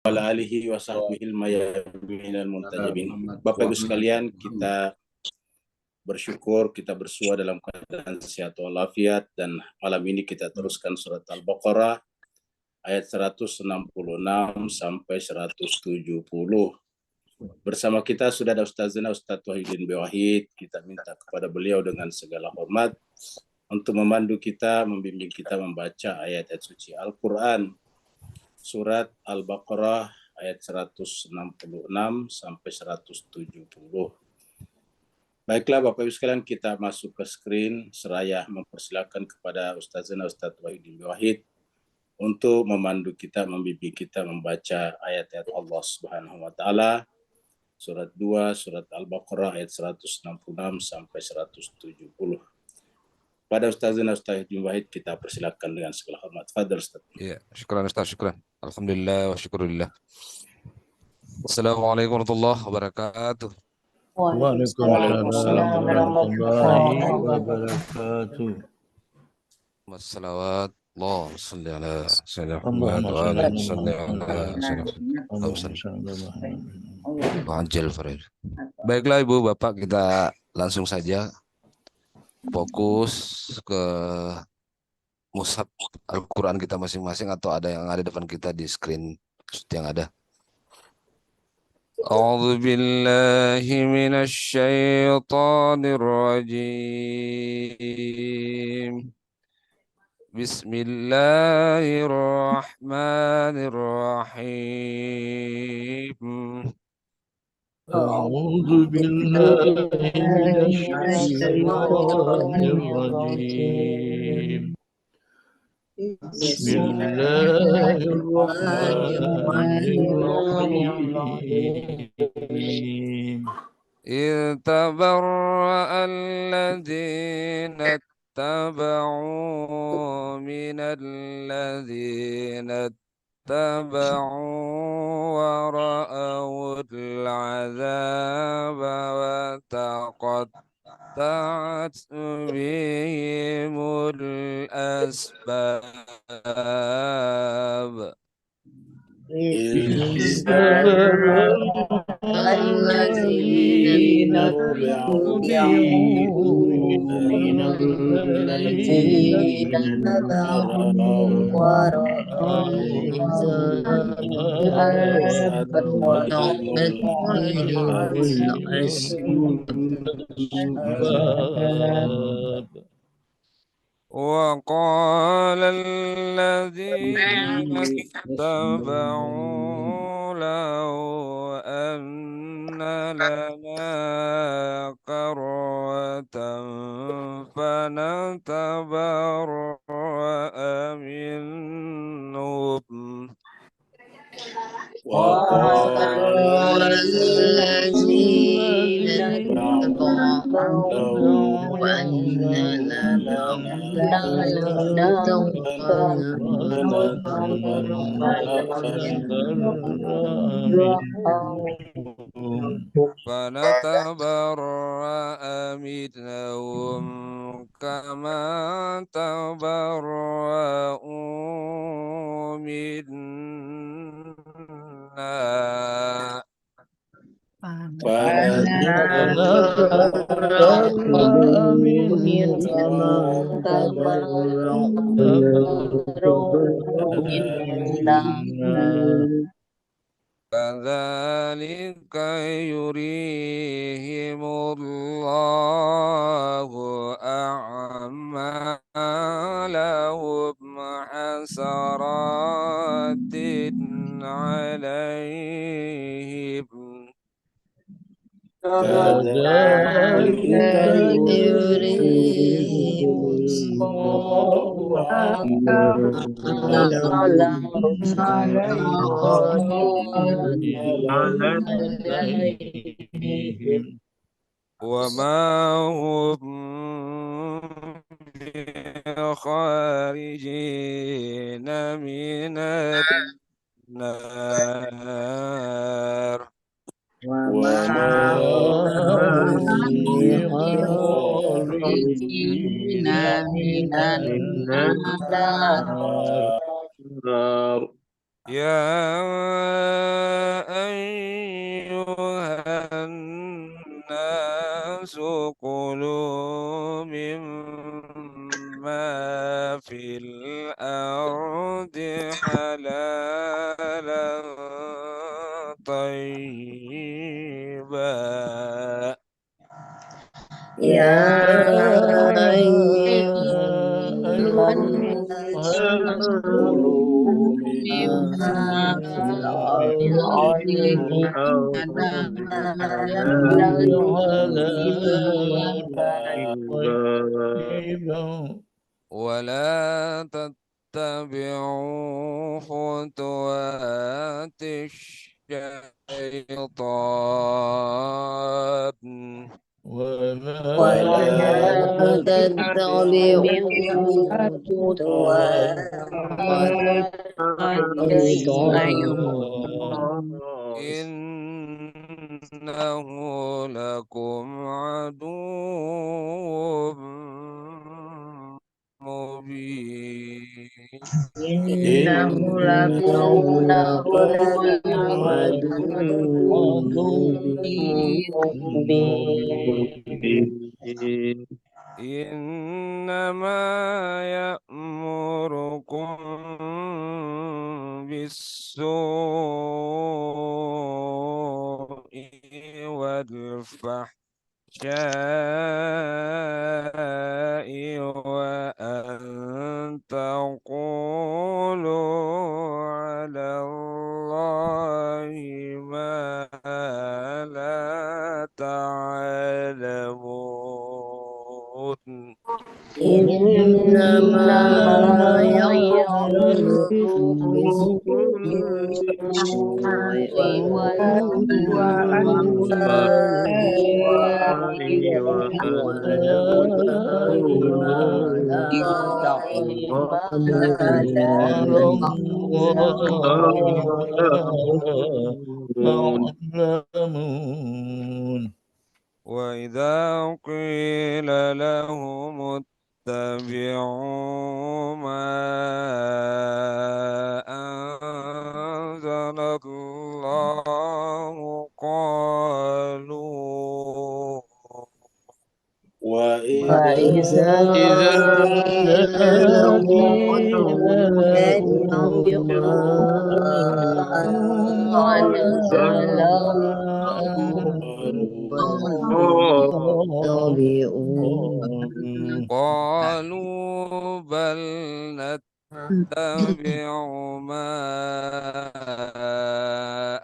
ala alihi wa sahbihil mayaminal muntajabin. Bapak Ibu sekalian, kita bersyukur kita bersua dalam keadaan sehat walafiat, dan malam ini kita teruskan surat Al-Baqarah ayat 166 sampai 170. Bersama kita sudah ada Ustazana Ustadz Wahidin B. Wahid. Kita minta kepada beliau dengan segala hormat untuk memandu kita, membimbing kita membaca ayat-ayat suci Al-Quran, surat Al-Baqarah ayat 166 sampai 170. Baiklah Bapak Ibu sekalian, kita masuk ke screen seraya mempersilakan kepada Ustazana Ustadz Wahidin Wahid untuk memandu kita, membimbing kita membaca ayat-ayat Allah Subhanahu wa taala, surat 2, surat Al-Baqarah ayat 166 sampai 170. Pada Ustazana Ustadz Wahid kita persilakan dengan segala hormat. Fadhil Ustaz. Ya, syukran Ustaz, syukran. Alhamdulillah wa syukurillah. Assalamualaikum warahmatullahi wabarakatuh. Waalaikumsalam warahmatullahi wabarakatuh. Wassalawat Allah salli ala sayyidina Muhammad wa ala salli ala sayyidina. Baiklah Ibu Bapak, kita langsung saja fokus ke mushaf Al-Quran kita masing-masing, atau ada yang ada depan kita di screen yang ada. A'udzu billahi minasy syaithanir rajim. Bismillahirrahmanirrahim. A'udzu billahi minasy syaithanir rajim. Bismillahirrahmanirrahim. Tabarra'a alladhina اتبعوا من الذين اتبعوا ورأوا العذاب وتقطعت بهم الأسباب. الذين اتبعوا من الذين اتبعوا ورأوا العذاب وتقطعت الأسباب. وقال الذين اتبعوا لو أن لنا كرة فنتبرأ منهم. وقال الذين اتبعوا أن لنا فنتبرأ منهم كما تبرأوا منا. كذلك يريهم الله أعمالهم حسرات عليهم. كذلك يريهم الله عليهم وما هم بخارجين من النار. وما هم بخارجين من النار. يا يا أيها أيها الناس كلوا مما في الأرض حلالا طيبا ولا تتبعوا خطوات الشيطان ولا تتبعوا خطوات الشيطان إنه لكم عدو مبين إنه لكم عدو مبين إنما يأمركم بالسوء والفحشاء وأن تقولوا على الله ما لا تعلمون إنما يأمركم بالسوء والفحشاء وأن تقولوا ما لا تعلمون وإذا قيل لهم اتبعوا ما أنزل الله قالوا وإذا قيل لهم اتبعوا ما أنزل الله قالوا بل نتبع ما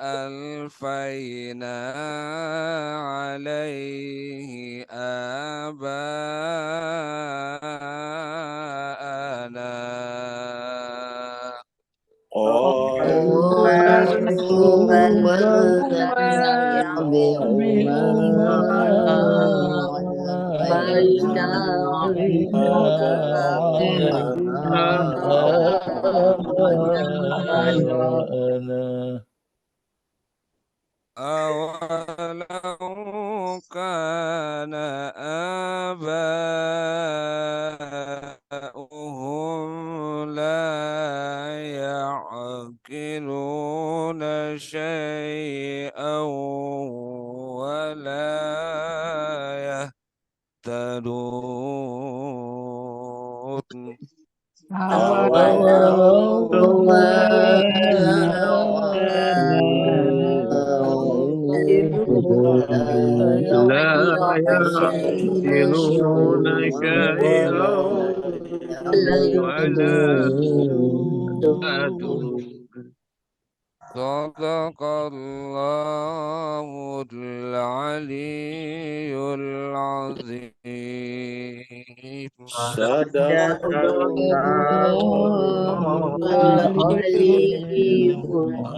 ألفينا عليه آباءنا قالوا بل نتبع ما ألفينا آباءنا أولو كان آباؤهم لا يعقلون شيئا ولا يهتدون أولو كان آباؤهم لا يعقلون شيئا ولا يهتدون صدق الله العلي العظيم صدق العلي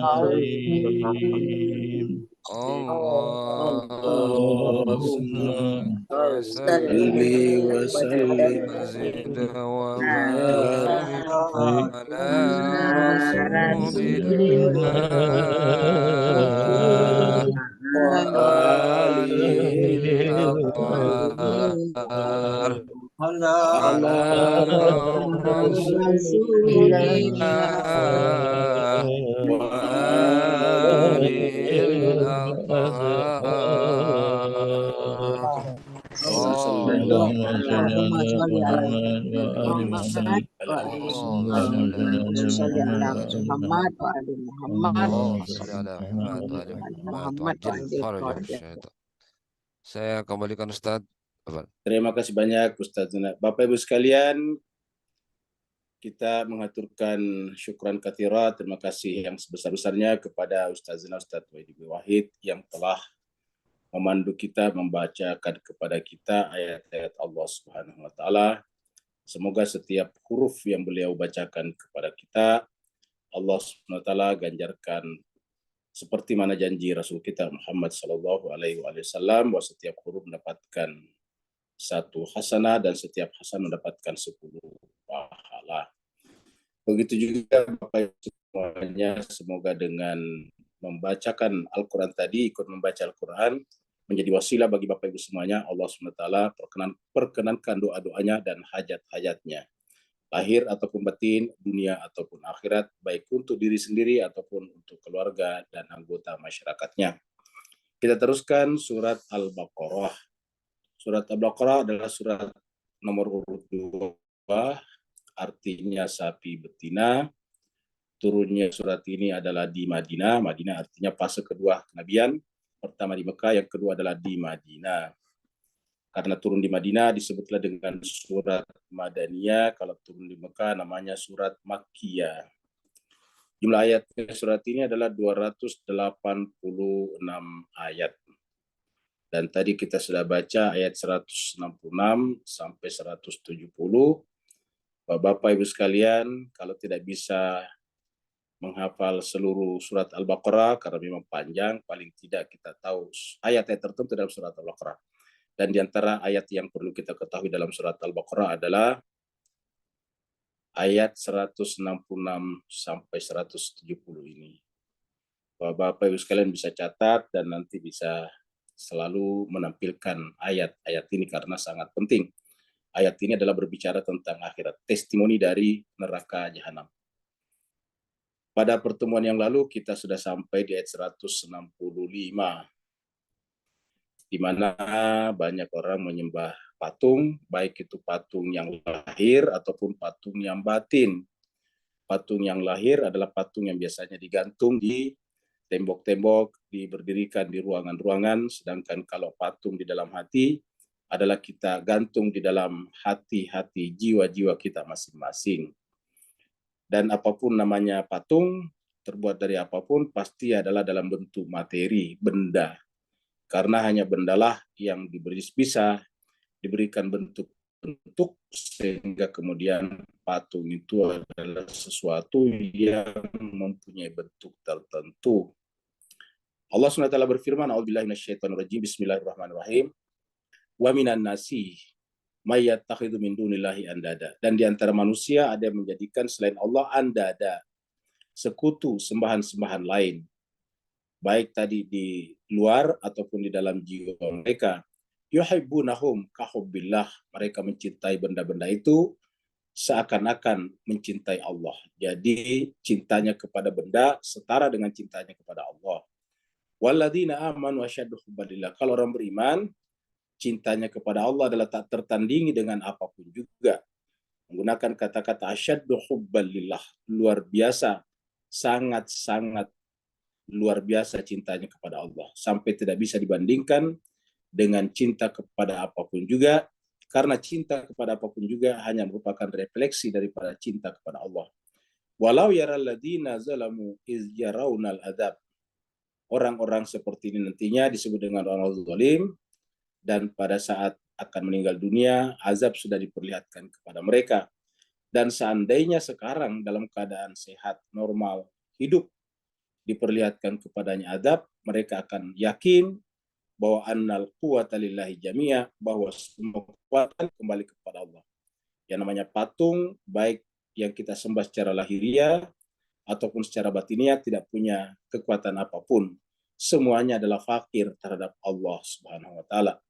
العظيم اللهم صل وسلم وزد وبارك وبارك على رسول الله وآله الأطهار على رسول الله وآله الأطهار اللهم صل على محمد وآل محمد اللهم صل على اللهم صل على Muhammad wa ali Muhammad اللهم صل على محمد وآل محمد وعجل فرجهم الشيطان. Saya kembalikan Ustadz Terima kasih banyak Ustaz Zuna. Bapak Ibu sekalian, kita mengaturkan syukran katsira, terima kasih yang sebesar-besarnya kepada Ustaz Zuna, Ustaz Wahid yang telah memandu kita, membacakan kepada kita ayat-ayat Allah Subhanahu wa taala. Semoga setiap huruf yang beliau bacakan kepada kita, Allah Subhanahu wa taala ganjarkan seperti mana janji Rasul kita Muhammad sallallahu alaihi wasallam, bahwa setiap huruf mendapatkan 1 hasanah dan setiap hasanah mendapatkan 10 pahala. Begitu juga Bapak Ibu semuanya, semoga dengan membacakan Al-Quran tadi, ikut membaca Al-Quran, menjadi wasilah bagi Bapak Ibu semuanya. Allah SWT perkenankan doa-doanya dan hajat-hajatnya, lahir ataupun batin, dunia ataupun akhirat, baik untuk diri sendiri ataupun untuk keluarga dan anggota masyarakatnya. Kita teruskan surat Al-Baqarah. Surat Al-Baqarah adalah surat nomor urut 2, artinya sapi betina. Turunnya surat ini adalah di Madinah. Madinah artinya fase kedua kenabian. Pertama di Mekah, yang kedua adalah di Madinah. Karena turun di Madinah disebutlah dengan surat Madaniyah. Kalau turun di Mekah namanya surat Makkiyah. Jumlah ayat surat ini adalah 286 ayat. Dan tadi kita sudah baca ayat 166 sampai 170. Bapak Ibu sekalian, kalau tidak bisa menghafal seluruh surat Al-Baqarah karena memang panjang, paling tidak kita tahu ayat-ayat tertentu dalam surat Al-Baqarah. Dan di antara ayat yang perlu kita ketahui dalam surat Al-Baqarah adalah ayat 166 sampai 170 ini. Bapak Ibu sekalian bisa catat dan nanti bisa selalu menampilkan ayat-ayat ini karena sangat penting. Ayat ini adalah berbicara tentang akhirat, testimoni dari neraka jahanam. Pada pertemuan yang lalu kita sudah sampai di ayat 165, di mana banyak orang menyembah patung, baik itu patung yang lahir ataupun patung yang batin. Patung yang lahir adalah patung yang biasanya digantung di tembok-tembok, diberdirikan di ruangan-ruangan, sedangkan kalau patung di dalam hati adalah kita gantung di dalam hati-hati jiwa-jiwa kita masing-masing. Dan apapun namanya patung, terbuat dari apapun, pasti adalah dalam bentuk materi, benda. Karena hanya bendalah yang bisa diberikan bentuk, sehingga kemudian patung itu adalah sesuatu yang mempunyai bentuk tertentu. Allah SWT berfirman, A'udzubillahi minasyaitonirrajim, Bismillahirrahmanirrahim. Wa minan nasi may yattakhidhu min dunillahi andada. Dan di antara manusia ada yang menjadikan selain Allah andada, sekutu, sembahan-sembahan lain. Baik tadi di luar ataupun di dalam jiwa mereka. Yuhibbunahum kahubbillah. Mereka mencintai benda-benda itu seakan-akan mencintai Allah. Jadi cintanya kepada benda setara dengan cintanya kepada Allah. Walladzina amanu asyaddu hubbalillah. Kalau orang beriman, cintanya kepada Allah adalah tak tertandingi dengan apapun juga. Menggunakan kata-kata asyaddu hubbalillah, luar biasa, sangat-sangat luar biasa cintanya kepada Allah, sampai tidak bisa dibandingkan dengan cinta kepada apapun juga, karena cinta kepada apapun juga hanya merupakan refleksi daripada cinta kepada Allah. Walau yaral ladzina zalamu iz yarawnal adzab. Orang-orang seperti ini nantinya disebut dengan orang zalim, dan pada saat akan meninggal dunia, azab sudah diperlihatkan kepada mereka. Dan seandainya sekarang dalam keadaan sehat, normal, hidup, diperlihatkan kepadanya azab, mereka akan yakin bahwa annal quwwata lillahi jami'a, bahwa semua kekuatan kembali kepada Allah. Yang namanya patung, baik yang kita sembah secara lahiriah ataupun secara batiniah, tidak punya kekuatan apapun. Semuanya adalah fakir terhadap Allah Subhanahu wa taala.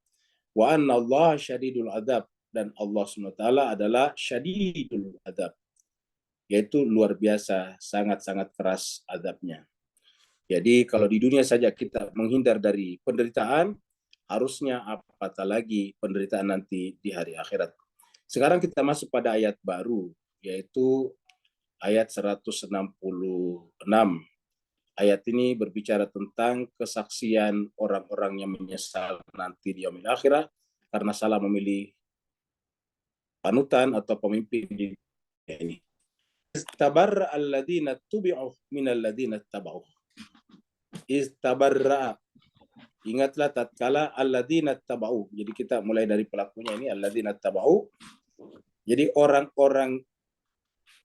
Wa anna Allah syadidul adzab, dan Allah Subhanahu wa taala adalah syadidul adzab, yaitu luar biasa, sangat-sangat keras azabnya. Jadi kalau di dunia saja kita menghindar dari penderitaan, harusnya apatah lagi penderitaan nanti di hari akhirat. Sekarang kita masuk pada ayat baru, yaitu ayat 166. Ayat ini berbicara tentang kesaksian orang-orang yang menyesal nanti di yaumil akhirah, karena salah memilih panutan atau pemimpin di dunia ini. Istabarra alladina tubi'u minal ladina taba'u. Istabarra. Ingatlah tatkala alladina taba'u. Jadi kita mulai dari pelakunya ini, alladina taba'u. Jadi orang-orang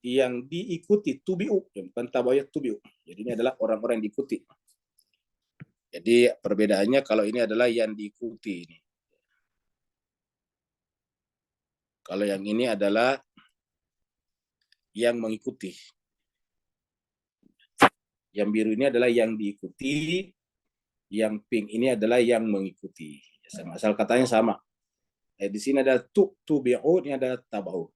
yang diikuti, tubi'u, bukan taba'u, tubi'u. Jadi ini adalah orang-orang yang diikuti. Jadi perbedaannya kalau ini adalah yang diikuti ini. Kalau yang ini adalah yang mengikuti. Yang biru ini adalah yang diikuti, yang pink ini adalah yang mengikuti. Asal katanya sama. Di sini ada tubi'u, ini ada taba'u.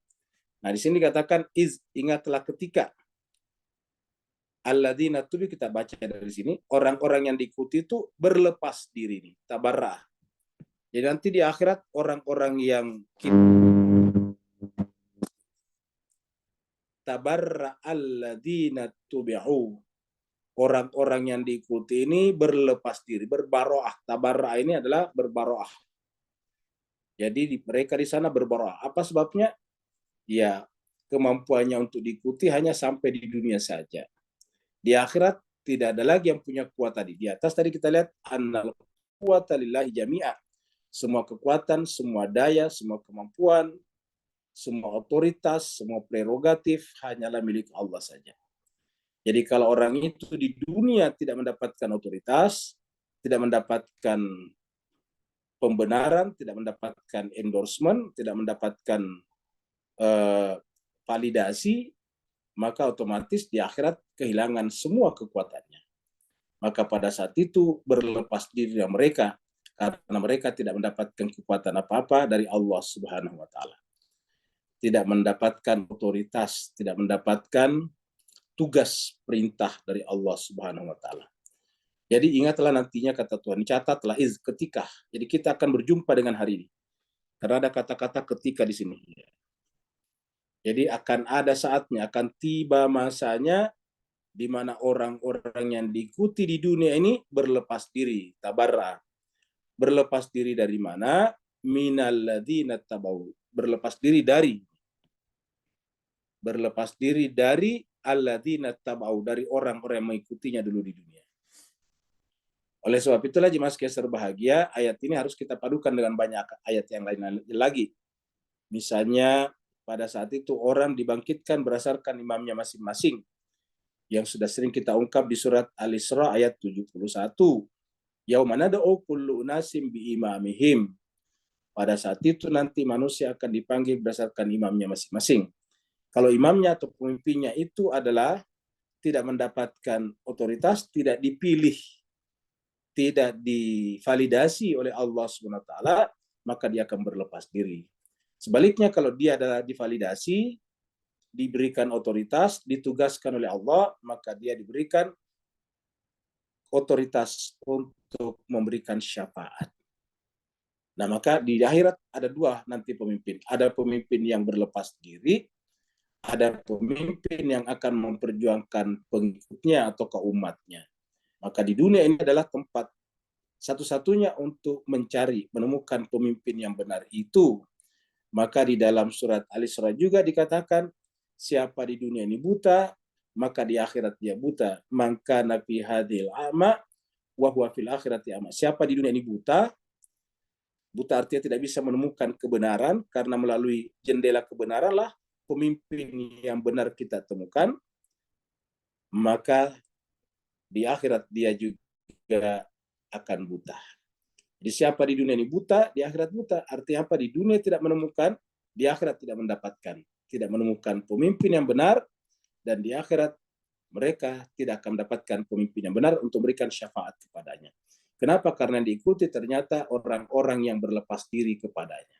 Nah, di sini dikatakan ingatlah ketika alladzina tubi, kita baca dari sini, orang-orang yang diikuti itu berlepas diri nih, tabarra'ah. Jadi nanti di akhirat orang-orang yang tabarra'alladzina tubi'u, orang-orang yang diikuti ini berlepas diri, berbaroah. Tabarra'ah ini adalah berbaroah. Jadi mereka di sana berbaroah. Apa sebabnya? Ya, kemampuannya untuk diikuti hanya sampai di dunia saja. Di akhirat tidak ada lagi yang punya kuat tadi. Di atas tadi kita lihat annal quwwata lillahi jami'a. Semua kekuatan, semua daya, semua kemampuan, semua otoritas, semua prerogatif hanyalah milik Allah saja. Jadi kalau orang itu di dunia tidak mendapatkan otoritas, tidak mendapatkan pembenaran, tidak mendapatkan endorsement, tidak mendapatkan validasi, maka otomatis di akhirat kehilangan semua kekuatannya. Maka pada saat itu berlepas diri mereka, karena mereka tidak mendapatkan kekuatan apa-apa dari Allah Subhanahu wa Ta'ala. Tidak mendapatkan otoritas, tidak mendapatkan tugas perintah dari Allah Subhanahu wa Ta'ala. Jadi ingatlah nantinya, kata Tuhan, catatlah ketika. Jadi kita akan berjumpa dengan hari ini. Karena ada kata-kata ketika di sini. Jadi akan ada saatnya, akan tiba masanya di mana orang-orang yang diikuti di dunia ini berlepas diri, tabarra. Berlepas diri dari mana? Minal ladzina tabau. Berlepas diri dari alladzina tabau, dari orang-orang yang mengikutinya dulu di dunia. Oleh sebab itulah jemaah sekalian berbahagia, ayat ini harus kita padukan dengan banyak ayat yang lain lagi. Misalnya pada saat itu orang dibangkitkan berdasarkan imamnya masing-masing, yang sudah sering kita ungkap di surat Al-Isra ayat 71. Yauma nad'u kullu unasim bi imamihim. Pada saat itu nanti manusia akan dipanggil berdasarkan imamnya masing-masing. Kalau imamnya atau pemimpinnya itu adalah tidak mendapatkan otoritas, tidak dipilih, tidak divalidasi oleh Allah SWT, maka dia akan berlepas diri. Sebaliknya kalau dia adalah divalidasi, diberikan otoritas, ditugaskan oleh Allah, maka dia diberikan otoritas untuk memberikan syafaat. Nah, maka di akhirat ada dua nanti pemimpin. Ada pemimpin yang berlepas diri, ada pemimpin yang akan memperjuangkan pengikutnya atau umatnya. Maka di dunia ini adalah tempat satu-satunya untuk menemukan pemimpin yang benar itu. Maka di dalam surat Al-Isra juga dikatakan, siapa di dunia ini buta, maka di akhirat dia buta. Maka nabi hadil a'ma wa huwa fil akhirati a'ma. Siapa di dunia ini buta artinya tidak bisa menemukan kebenaran, karena melalui jendela kebenaran lah pemimpin yang benar kita temukan, maka di akhirat dia juga akan buta. Jadi siapa di dunia ini buta, di akhirat buta. Artinya apa? Di dunia tidak menemukan, di akhirat tidak mendapatkan. Tidak menemukan pemimpin yang benar, dan di akhirat mereka tidak akan mendapatkan pemimpin yang benar untuk memberikan syafaat kepadanya. Kenapa? Karena diikuti ternyata orang-orang yang berlepas diri kepadanya.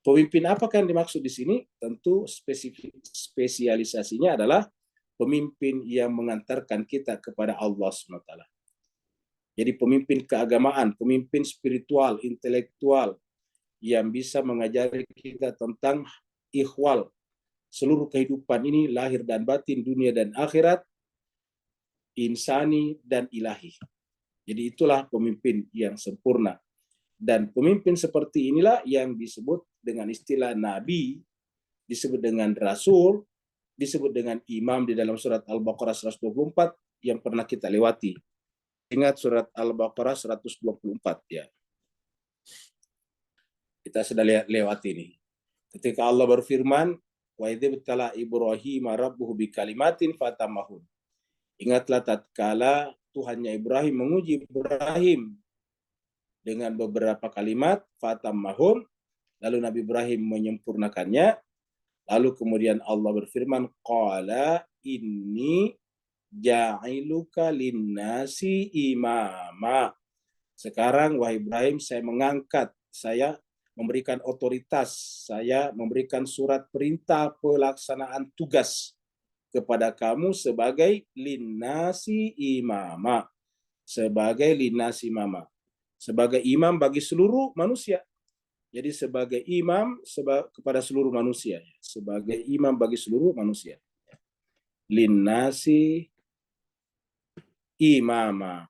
Pemimpin apakah yang dimaksud di sini? Tentu spesialisasinya adalah pemimpin yang mengantarkan kita kepada Allah SWT. Jadi pemimpin keagamaan, pemimpin spiritual, intelektual, yang bisa mengajari kita tentang ikhwal, seluruh kehidupan ini, lahir dan batin, dunia dan akhirat, insani dan ilahi. Jadi itulah pemimpin yang sempurna. Dan pemimpin seperti inilah yang disebut dengan istilah nabi, disebut dengan rasul, disebut dengan imam di dalam surat Al-Baqarah 124 yang pernah kita lewati. Ingat surat Al-Baqarah 124 ya. Kita sudah lewati ini. Ketika Allah berfirman, wa idzibtala Ibrahim rabbuhu bikalimatin fatamahun. Ingatlah tatkala Tuhannya Ibrahim menguji Ibrahim dengan beberapa kalimat fatamahun, lalu Nabi Ibrahim menyempurnakannya. Lalu kemudian Allah berfirman, qala inni ja'iluka linnasi imama. Sekarang wahai Ibrahim, saya mengangkat, saya memberikan otoritas, saya memberikan surat perintah pelaksanaan tugas kepada kamu sebagai linnasi imama, sebagai linnasi imama, sebagai imam bagi seluruh manusia. Jadi sebagai imam kepada seluruh manusia, sebagai imam bagi seluruh manusia. Linnasi imama,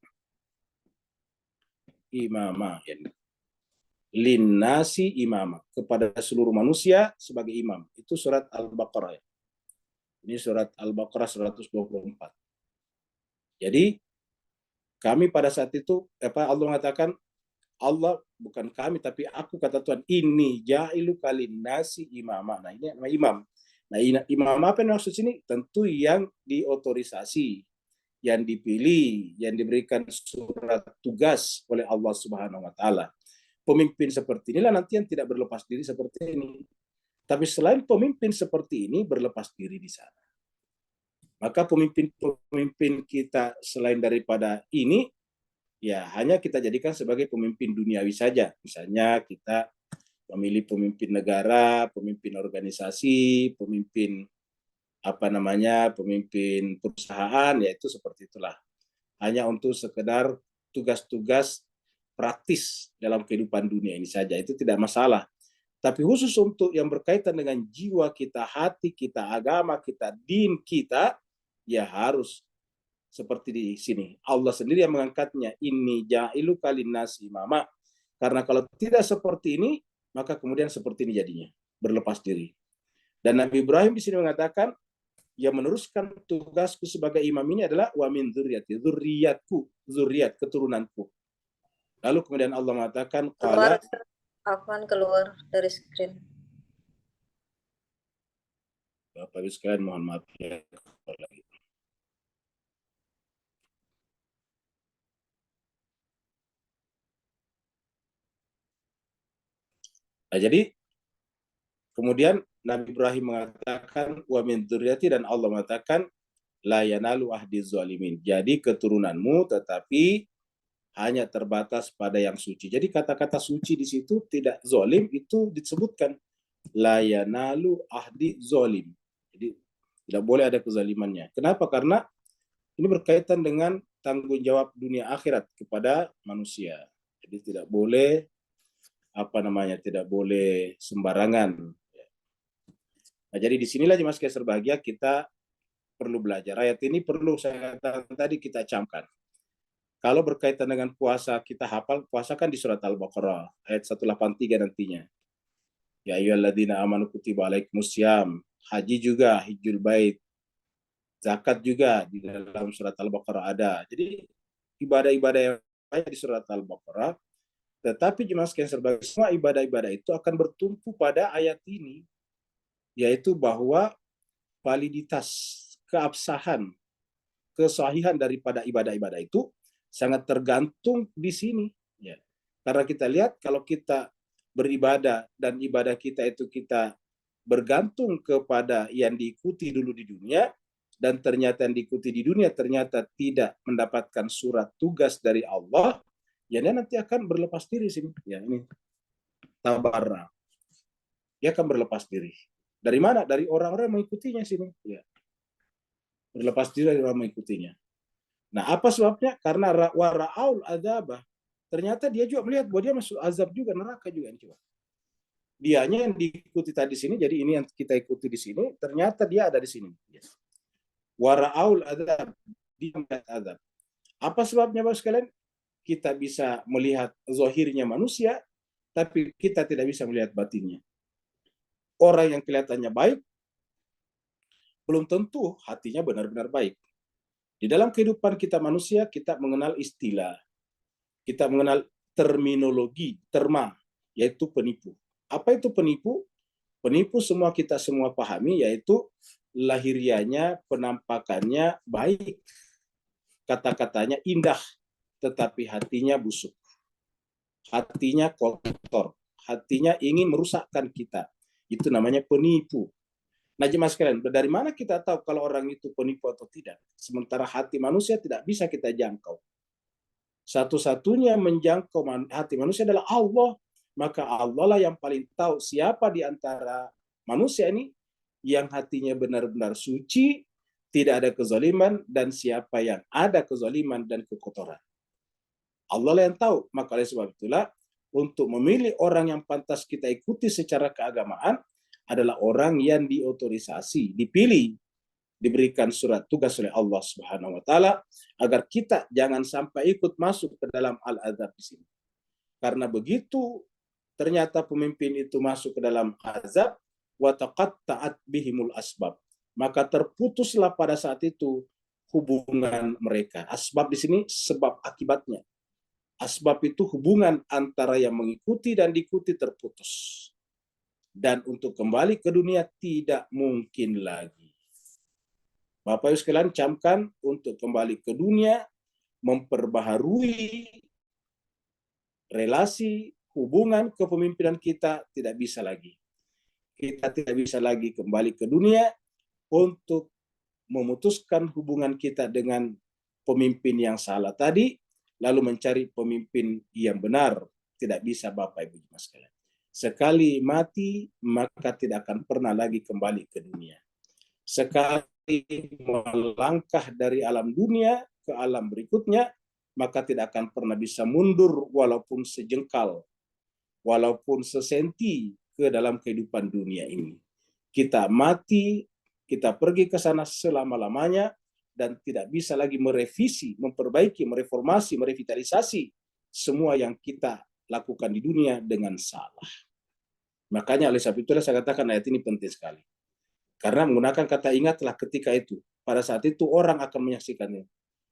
imama, ya. Linnasi imama, kepada seluruh manusia sebagai imam. Itu surat Al-Baqarah. Ini surat Al-Baqarah 124. Jadi kami pada saat itu Allah mengatakan, Allah bukan kami tapi aku, kata Tuhan, ini ja'iluka linnasi imama. Nah, ini nama imam. Nah, imam apa yang maksud sini? Tentu yang diotorisasi, yang dipilih, yang diberikan surat tugas oleh Allah Subhanahu wa taala. Pemimpin seperti inilah nanti yang tidak berlepas diri seperti ini. Tapi selain pemimpin seperti ini berlepas diri di sana, maka pemimpin kita selain daripada ini, ya hanya kita jadikan sebagai pemimpin duniawi saja. Misalnya kita memilih pemimpin negara, pemimpin organisasi, pemimpin pemimpin perusahaan, yaitu seperti itulah. Hanya untuk sekedar tugas-tugas praktis dalam kehidupan dunia ini saja, itu tidak masalah. Tapi khusus untuk yang berkaitan dengan jiwa kita, hati kita, agama kita, din kita, ya harus seperti di sini. Allah sendiri yang mengangkatnya, inni ja'iluka linnasi imama. Karena kalau tidak seperti ini, maka kemudian seperti ini jadinya, berlepas diri. Dan Nabi Ibrahim di sini mengatakan, yang meneruskan tugasku sebagai imam ini adalah wa min dzurriyyati, zuriat keturunanku. Lalu kemudian Allah mengatakan, qala, keluar dari screen. Bapak Ibu sekalian, mohon maaf ya. Nah, jadi kemudian Nabi Ibrahim mengatakan wa min dzurriyyati, dan Allah mengatakan la yanalu ahdi zalimin. Jadi keturunanmu tetapi hanya terbatas pada yang suci. Jadi kata-kata suci di situ tidak zalim, itu disebutkan la yanalu ahdi zalim. Jadi tidak boleh ada kezalimannya. Kenapa? Karena ini berkaitan dengan tanggung jawab dunia akhirat kepada manusia. Jadi tidak boleh tidak boleh sembarangan. Nah, jadi disinilah Jemaah sekalian berbahagia, kita perlu belajar. Ayat ini perlu saya katakan tadi kita camkan. Kalau berkaitan dengan puasa, kita hafal, puasa kan di surat Al-Baqarah, ayat 183 nantinya. Ya ayyuhalladzina amanu kutiba alaikumusiyam. Haji juga, hijjul bait. Zakat juga di dalam surat Al-Baqarah ada. Jadi ibadah-ibadah yang banyak di surat Al-Baqarah. Tetapi jemaah sekalian sebagai semua ibadah-ibadah itu akan bertumpu pada ayat ini. Yaitu bahwa validitas, keabsahan, kesahihan daripada ibadah-ibadah itu sangat tergantung di sini. Ya. Karena kita lihat kalau kita beribadah dan ibadah kita itu kita bergantung kepada yang diikuti dulu di dunia, dan ternyata yang diikuti di dunia ternyata tidak mendapatkan surat tugas dari Allah, ya dia nanti akan berlepas diri sini. Ya ini tabarra. Dia akan berlepas diri. Dari mana? Dari orang-orang yang mengikutinya sini. Ya. Berlepas diri dari orang mengikutinya. Nah, apa sebabnya? Karena wara'aul adzabah. Ternyata dia juga melihat bahwa dia masuk azab juga, neraka juga. Dianya yang diikuti tadi sini, jadi ini yang kita ikuti di sini, ternyata dia ada di sini. Wara'aul adzab, dia melihat azab. Apa sebabnya Bapak sekalian? kita bisa melihat zahirnya manusia, tapi kita tidak bisa melihat batinnya. Orang yang kelihatannya baik, belum tentu hatinya benar-benar baik. Di dalam kehidupan kita manusia, kita mengenal istilah, kita mengenal terminologi, terma, yaitu penipu. Apa itu penipu? Penipu kita semua pahami, yaitu lahirianya, penampakannya baik, kata-katanya indah, tetapi hatinya busuk. Hatinya kotor, hatinya ingin merusakkan kita. Itu namanya penipu. Nah, jemaah sekalian, dari mana kita tahu kalau orang itu penipu atau tidak? Sementara hati manusia tidak bisa kita jangkau. Satu-satunya menjangkau hati manusia adalah Allah. Maka Allah lah yang paling tahu siapa di antara manusia ini yang hatinya benar-benar suci, tidak ada kezaliman, dan siapa yang ada kezaliman dan kekotoran. Allah lah yang tahu. Maka oleh sebab itulah, untuk memilih orang yang pantas kita ikuti secara keagamaan adalah orang yang diotorisasi, dipilih, diberikan surat tugas oleh Allah Subhanahu wa taala agar kita jangan sampai ikut masuk ke dalam al-azab di sini. Karena begitu ternyata pemimpin itu masuk ke dalam azab, wa taqatta'at bihimul asbab, maka terputuslah pada saat itu hubungan mereka. Asbab di sini sebab akibatnya. Asbab itu hubungan antara yang mengikuti dan diikuti terputus. Dan untuk kembali ke dunia tidak mungkin lagi. Bapak Ibu sekalian, camkan untuk kembali ke dunia, memperbaharui relasi, hubungan kepemimpinan kita tidak bisa lagi. Kita tidak bisa lagi kembali ke dunia untuk memutuskan hubungan kita dengan pemimpin yang salah tadi, lalu mencari pemimpin yang benar. Tidak bisa, Bapak Ibu sekalian. Sekali mati, maka tidak akan pernah lagi kembali ke dunia. Sekali melangkah dari alam dunia ke alam berikutnya, maka tidak akan pernah bisa mundur walaupun sejengkal, walaupun sesenti ke dalam kehidupan dunia ini. Kita mati, kita pergi ke sana selama-lamanya, dan tidak bisa lagi merevisi, memperbaiki, mereformasi, merevitalisasi semua yang kita lakukan di dunia dengan salah. Makanya oleh sebab itulah saya katakan ayat ini penting sekali. Karena menggunakan kata ingatlah ketika itu. Pada saat itu orang akan menyaksikannya.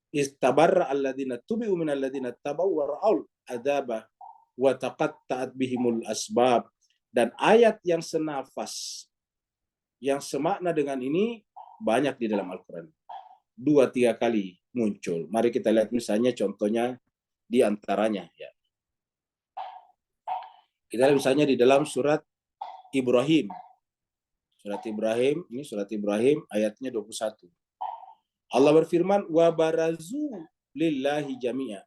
Istabarra alladhina tubi'u min alladhina tabau wa ra'ul adzaba wa taqatta'at bihimul asbab. Dan ayat yang senafas, yang semakna dengan ini banyak di dalam Al-Quran. 2-3 kali muncul. Mari kita lihat misalnya contohnya di antaranya. Ya. Kita lihat misalnya di dalam surat Ibrahim. Surat Ibrahim, ini surat Ibrahim ayatnya 21. Allah berfirman, wa barazu lillahi jami'a.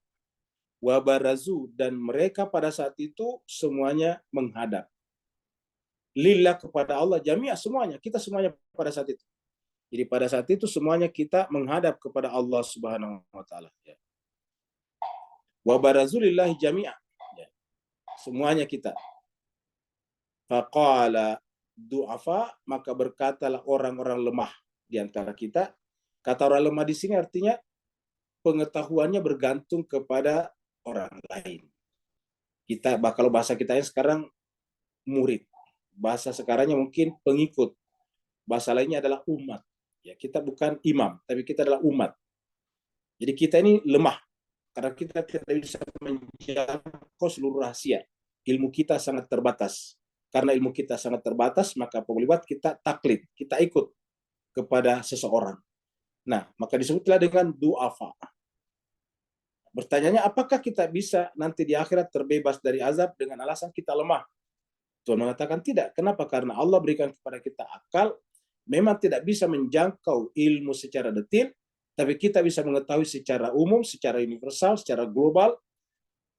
Wa barazu, dan mereka pada saat itu semuanya menghadap. Lillah, kepada Allah, jami'a, semuanya, kita semuanya pada saat itu. Jadi pada saat itu semuanya kita menghadap kepada Allah Subhanahu wa taala. Ya. Wa barazu lillahi jami'a. Ya. Semuanya kita. Faqala du'afa, maka berkatalah orang-orang lemah di antara kita. Kata orang lemah di sini artinya pengetahuannya bergantung kepada orang lain. Kita, kalau bahasa kita sekarang murid. Bahasa sekarangnya mungkin pengikut. Bahasa lainnya adalah umat. Ya, kita bukan imam, tapi kita adalah umat. Jadi kita ini lemah karena kita tidak bisa menjangkau seluruh rahasia. Ilmu kita sangat terbatas. Karena ilmu kita sangat terbatas, maka pemelibat kita taklid, kita ikut kepada seseorang. Nah, maka disebutlah dengan du'afa. Bertanyanya, apakah kita bisa nanti di akhirat terbebas dari azab dengan alasan kita lemah? Tuhan mengatakan tidak. Kenapa? Karena Allah berikan kepada kita akal, memang tidak bisa menjangkau ilmu secara detil, tapi kita bisa mengetahui secara umum, secara universal, secara global,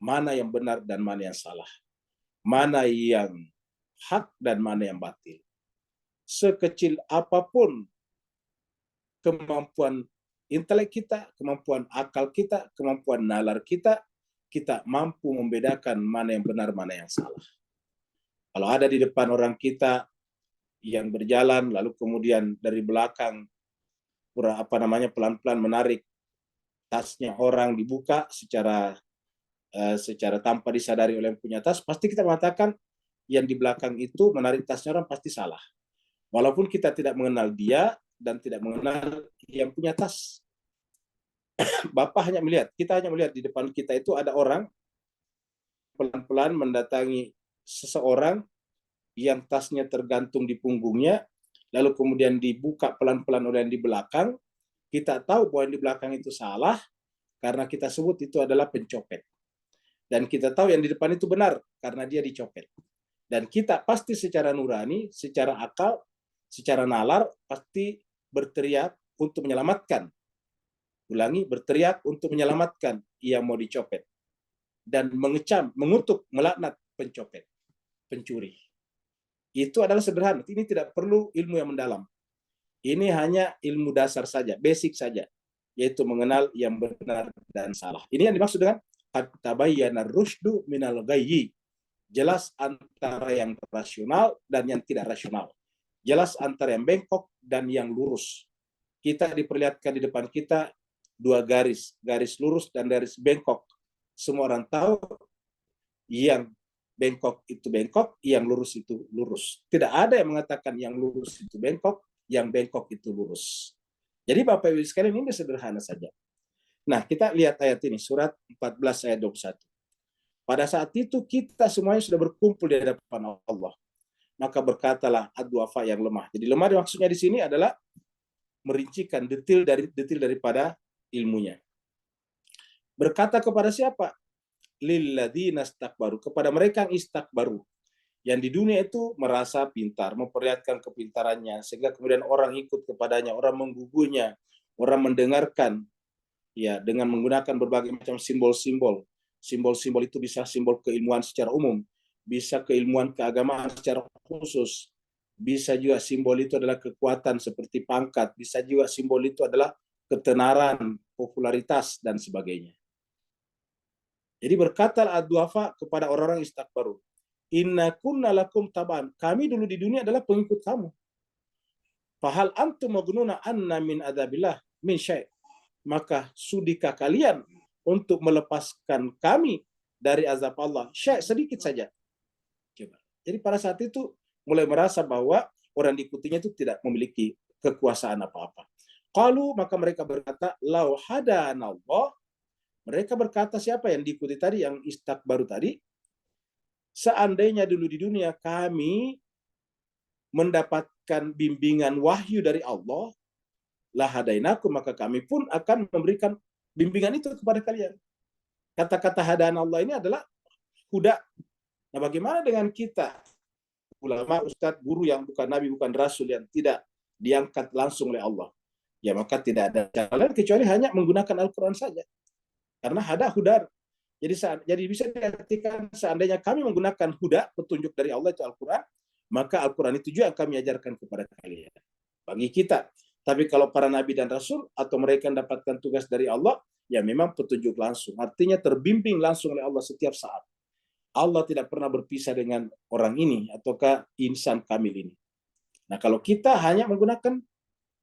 mana yang benar dan mana yang salah. Mana yang hak dan mana yang batil. Sekecil apapun kemampuan intelek kita, kemampuan akal kita, kemampuan nalar kita, kita mampu membedakan mana yang benar, mana yang salah. Kalau ada di depan orang kita yang berjalan, lalu kemudian dari belakang pelan-pelan menarik tasnya orang, dibuka secara secara tanpa disadari oleh yang punya tas, pasti kita mengatakan yang di belakang itu menarik tasnya orang pasti salah. Walaupun kita tidak mengenal dia dan tidak mengenal yang punya tas. Bapak hanya melihat, kita hanya melihat di depan kita itu ada orang pelan-pelan mendatangi seseorang yang tasnya tergantung di punggungnya, lalu kemudian dibuka pelan-pelan oleh yang di belakang. Kita tahu bahwa yang di belakang itu salah, karena kita sebut itu adalah pencopet. Dan kita tahu yang di depan itu benar, karena dia dicopet. Dan kita pasti secara nurani, secara akal, secara nalar, pasti berteriak untuk menyelamatkan. Ulangi, berteriak untuk menyelamatkan yang mau dicopet. Dan mengecam, mengutuk, melaknat pencopet, pencuri. Itu adalah sederhana. Ini tidak perlu ilmu yang mendalam. Ini hanya ilmu dasar saja, basic saja, yaitu mengenal yang benar dan salah. Ini yang dimaksud dengan qad tabayyana rusydu minal ghayyi. Jelas antara yang rasional dan yang tidak rasional. Jelas antara yang bengkok dan yang lurus. Kita diperlihatkan di depan kita dua garis, garis lurus dan garis bengkok. Semua orang tahu yang bengkok itu bengkok, yang lurus itu lurus. Tidak ada yang mengatakan yang lurus itu bengkok, yang bengkok itu lurus. Jadi Bapak Ibu sekalian, ini sederhana saja. Nah, kita lihat ayat ini, surat 14 ayat 21. Pada saat itu kita semuanya sudah berkumpul di hadapan Allah. Maka berkatalah ad-du'afa yang lemah. Jadi lemah maksudnya di sini adalah merincikan detail daripada ilmunya. Berkata kepada siapa? Lilladzina istakbaru, kepada mereka yang istakbaru, yang di dunia itu merasa pintar, memperlihatkan kepintarannya, sehingga kemudian orang ikut kepadanya, orang menggugunya, orang mendengarkan, ya, dengan menggunakan berbagai macam simbol-simbol. Simbol-simbol itu bisa simbol keilmuan secara umum, bisa keilmuan keagamaan secara khusus, bisa juga simbol itu adalah kekuatan seperti pangkat, bisa juga simbol itu adalah ketenaran, popularitas, dan sebagainya. Jadi berkata ad-du'afa kepada orang-orang istakbaru, inna kunna lakum taban, kami dulu di dunia adalah pengikut kamu. Fahal antum maghnuna anna min adzabillah min syai', maka sudikah kalian untuk melepaskan kami dari azab Allah syai' sedikit saja. Coba. Jadi pada saat itu mulai merasa bahwa orang diikutinya itu tidak memiliki kekuasaan apa-apa. Qalu, maka mereka berkata, lau hadanallah. Mereka berkata, siapa yang diikuti tadi, yang istakbaru tadi, seandainya dulu di dunia kami mendapatkan bimbingan wahyu dari Allah, lahadainakum, maka kami pun akan memberikan bimbingan itu kepada kalian. Kata-kata hadan Allah ini adalah huda. Nah, bagaimana dengan kita, ulama, ustadz, guru yang bukan nabi, bukan rasul, yang tidak diangkat langsung oleh Allah? Ya, maka tidak ada jalan kecuali hanya menggunakan Al-Quran saja. Karena hada hudar. Jadi bisa diartikan seandainya kami menggunakan huda, petunjuk dari Allah itu Al-Quran, maka Al-Quran itu juga kami ajarkan kepada kalian. Bagi kita. Tapi kalau para nabi dan rasul atau mereka mendapatkan tugas dari Allah, ya memang petunjuk langsung. Artinya terbimbing langsung oleh Allah setiap saat. Allah tidak pernah berpisah dengan orang ini ataukah insan kamil ini. Nah, kalau kita hanya menggunakan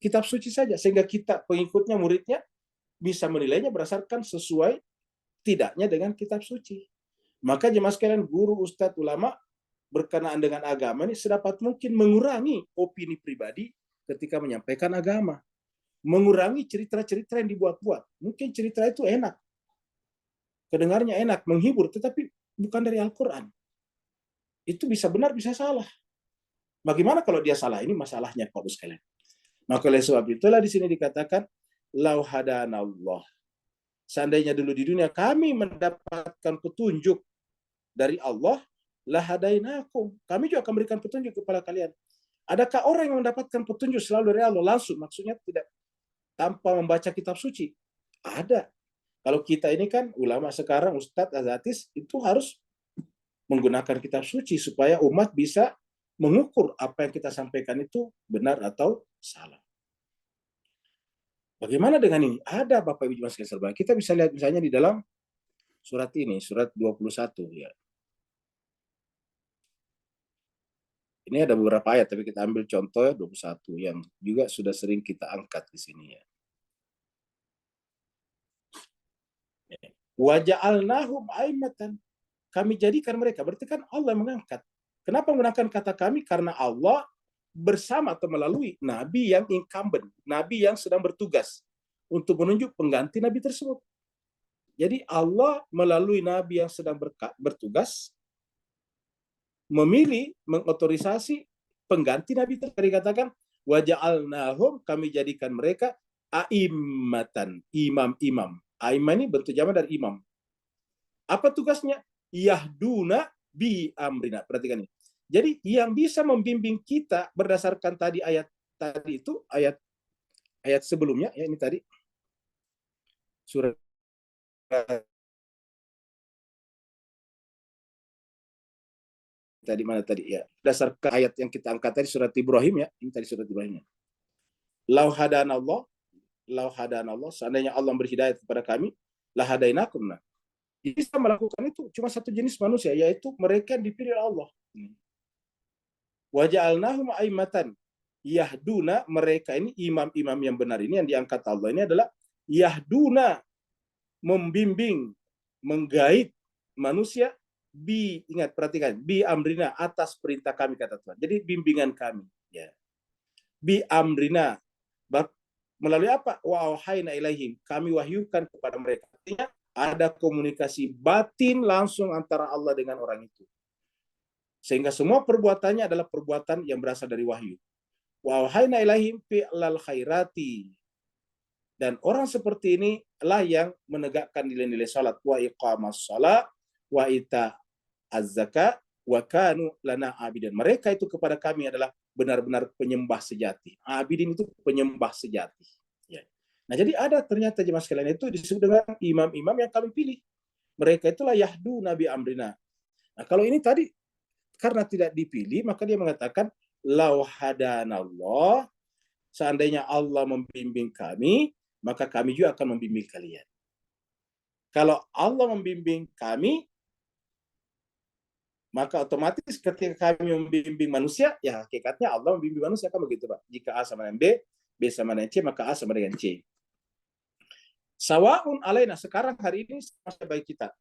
kitab suci saja, sehingga kita pengikutnya, muridnya, bisa menilainya berdasarkan sesuai tidaknya dengan kitab suci. Maka jemaah sekalian, guru, ustadz, ulama berkenaan dengan agama ini sedapat mungkin mengurangi opini pribadi ketika menyampaikan agama. Mengurangi cerita-cerita yang dibuat-buat. Mungkin cerita itu enak. Kedengarnya enak, menghibur, tetapi bukan dari Al-Quran. Itu bisa benar, bisa salah. Bagaimana kalau dia salah? Ini masalahnya, Pak sekalian. Maka oleh sebab itulah di sini dikatakan, lau hadanallah. Seandainya dulu di dunia kami mendapatkan petunjuk dari Allah, lahadainakum. Kami juga akan berikan petunjuk kepada kalian. Adakah orang yang mendapatkan petunjuk selalu dari Allah langsung? Maksudnya tidak tanpa membaca kitab suci. Ada. Kalau kita ini kan ulama sekarang, ustadz, azatis, itu harus menggunakan kitab suci supaya umat bisa mengukur apa yang kita sampaikan itu benar atau salah. Bagaimana dengan ini? Ada Bapak Ibu Jemaat sekalian. Kita bisa lihat misalnya di dalam surat ini, surat 21 ya. Ini ada beberapa ayat, tapi kita ambil contoh 21 yang juga sudah sering kita angkat di sini ya. Wa ja'alnahum a'immatan. Kami jadikan mereka. Berarti kan Allah mengangkat. Kenapa menggunakan kata kami? Karena Allah bersama atau melalui nabi yang incumbent, nabi yang sedang bertugas untuk menunjuk pengganti nabi tersebut. Jadi Allah melalui nabi yang sedang bertugas memilih, mengotorisasi pengganti nabi tersebut. Dikatakan wa ja'alnahum, kami jadikan mereka a'immatan, imam-imam. A'immah ini bentuk jamak dari imam. Apa tugasnya? Yahduna bi amrina. Perhatikan ini. Jadi yang bisa membimbing kita berdasarkan tadi ayat tadi itu, ayat sebelumnya, ya ini tadi surat tadi mana tadi ya, berdasarkan ayat yang kita angkat tadi surat Ibrahim ya, ini tadi surat Ibrahim. Lau hadanallah, seandainya Allah berhidayah kepada kami, la hadainakum. Nah, bisa melakukan itu cuma satu jenis manusia, yaitu mereka yang dipilih Allah. Wa ja'alnahum a'immatan yahduna, mereka ini imam-imam yang benar ini yang diangkat Allah ini adalah yahduna, membimbing, menggait manusia ingat perhatikan, bi amrina, atas perintah kami kata Tuhan. Jadi bimbingan kami ya. Bi amrina, melalui apa? Wa auhayna ilaihim, kami wahyukan kepada mereka. Artinya ada komunikasi batin langsung antara Allah dengan orang itu. Sehingga semua perbuatannya adalah perbuatan yang berasal dari wahyu. Wa auhayna ilaihim fi'lal khairati. Dan orang seperti ini lah yang menegakkan nilai-nilai salat, wa iqamas shalah, wa ita az-zakat, wa kanu lana abidin. Mereka itu kepada kami adalah benar-benar penyembah sejati. Abidin itu penyembah sejati. Ya. Nah, jadi ada ternyata jemaah sekalian itu disebut dengan imam-imam yang kami pilih. Mereka itulah yahdu nabi amrina. Nah, kalau ini tadi karena tidak dipilih, maka dia mengatakan lau hadanallah, seandainya Allah membimbing kami, maka kami juga akan membimbing kalian. Kalau Allah membimbing kami, maka otomatis ketika kami membimbing manusia, ya hakikatnya Allah membimbing manusia, kan begitu Pak. Jika A sama dengan B, B sama dengan C, maka A sama dengan C. Sawa'un alaina, sekarang hari ini sama baik kita.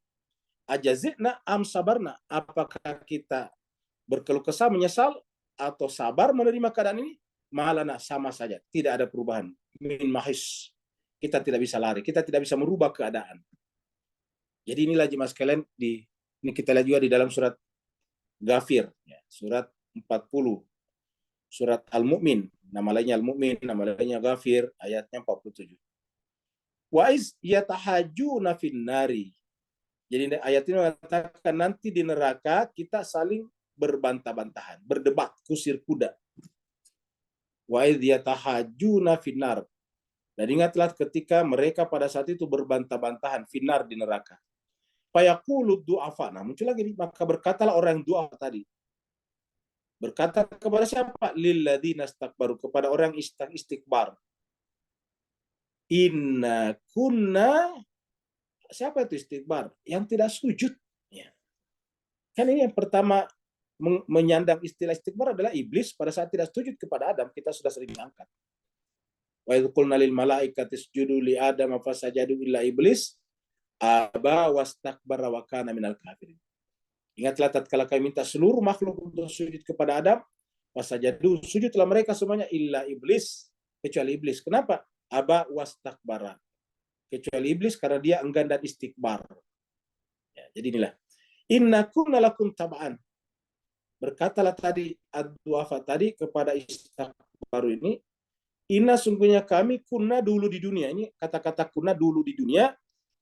Ajazina am sabarna, apakah kita berkeluh kesah, menyesal, atau sabar menerima keadaan ini? Malana, sama saja, tidak ada perubahan. Min mahis, kita tidak bisa lari, kita tidak bisa merubah keadaan. Jadi inilah jemaah sekalian, ini kita lihat juga di dalam surat Ghafir, ya, surat 40, surat Al-Mu'min, nama lainnya Al-Mu'min, nama lainnya Ghafir, ayatnya 47. Wa iz yatahajjuna finnari. Jadi ayat ini mengatakan nanti di neraka kita saling berbantah-bantahan, berdebat, kusir kuda. Wa iz yatahajjuna finnar. Dan ingatlah ketika mereka pada saat itu berbantah-bantahan finnar di neraka. Fayaqulu du'afa. Nah, muncul lagi nih, maka berkatalah orang yang du'afa tadi. Berkata kepada siapa? Lilladzina istakbaru, kepada orang istikbar. Inna kunna, siapa itu istikbar? Yang tidak sujud. Ya. Kan ini yang pertama menyandang istilah istikbar adalah iblis pada saat tidak sujud kepada Adam. Kita sudah sering angkat. Wa idh qulna lil malaikati isjudu li Adam fasajadu illa iblis aba wastakbara wa kana minal kafirin. Ingatlah tatkala kami minta seluruh makhluk untuk sujud kepada Adam, fasajadu, sujudlah mereka semuanya illa iblis, kecuali iblis. Kenapa? Aba wastakbara. Kecuali iblis karena dia enggan dan istikbar. Ya, jadi inilah. Innakum lakum taba'an. Berkatalah tadi ad-du'afa tadi kepada istakbar ini, inna sungguhnya kami kunna dulu di dunia. Ini kata-kata kunna dulu di dunia.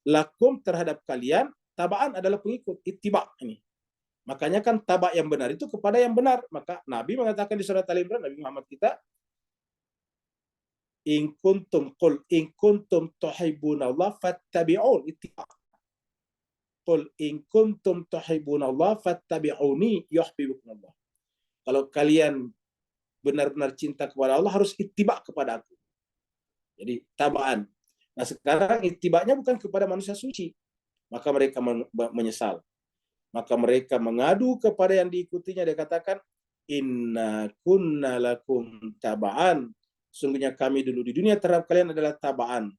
Lakum terhadap kalian, tabaan adalah pengikut, ittiba ini. Makanya kan tabak yang benar itu kepada yang benar. Maka Nabi mengatakan di surat Al-Imran, Nabi Muhammad kita, in kuntum tuhibbunallah fattabi'un, ittiba. Qul in kuntum tuhibbunallah fattabi'uni yuhibbukumullah. Kalau kalian benar-benar cinta kepada Allah, harus ittiba kepada aku. Jadi tabaan. Nah, sekarang ittibanya bukan kepada manusia suci. Maka mereka menyesal. Maka mereka mengadu kepada yang diikutinya. Dia katakan, inna kunna lakum taba'an. Sungguhnya kami dulu di dunia terhadap kalian adalah taba'an.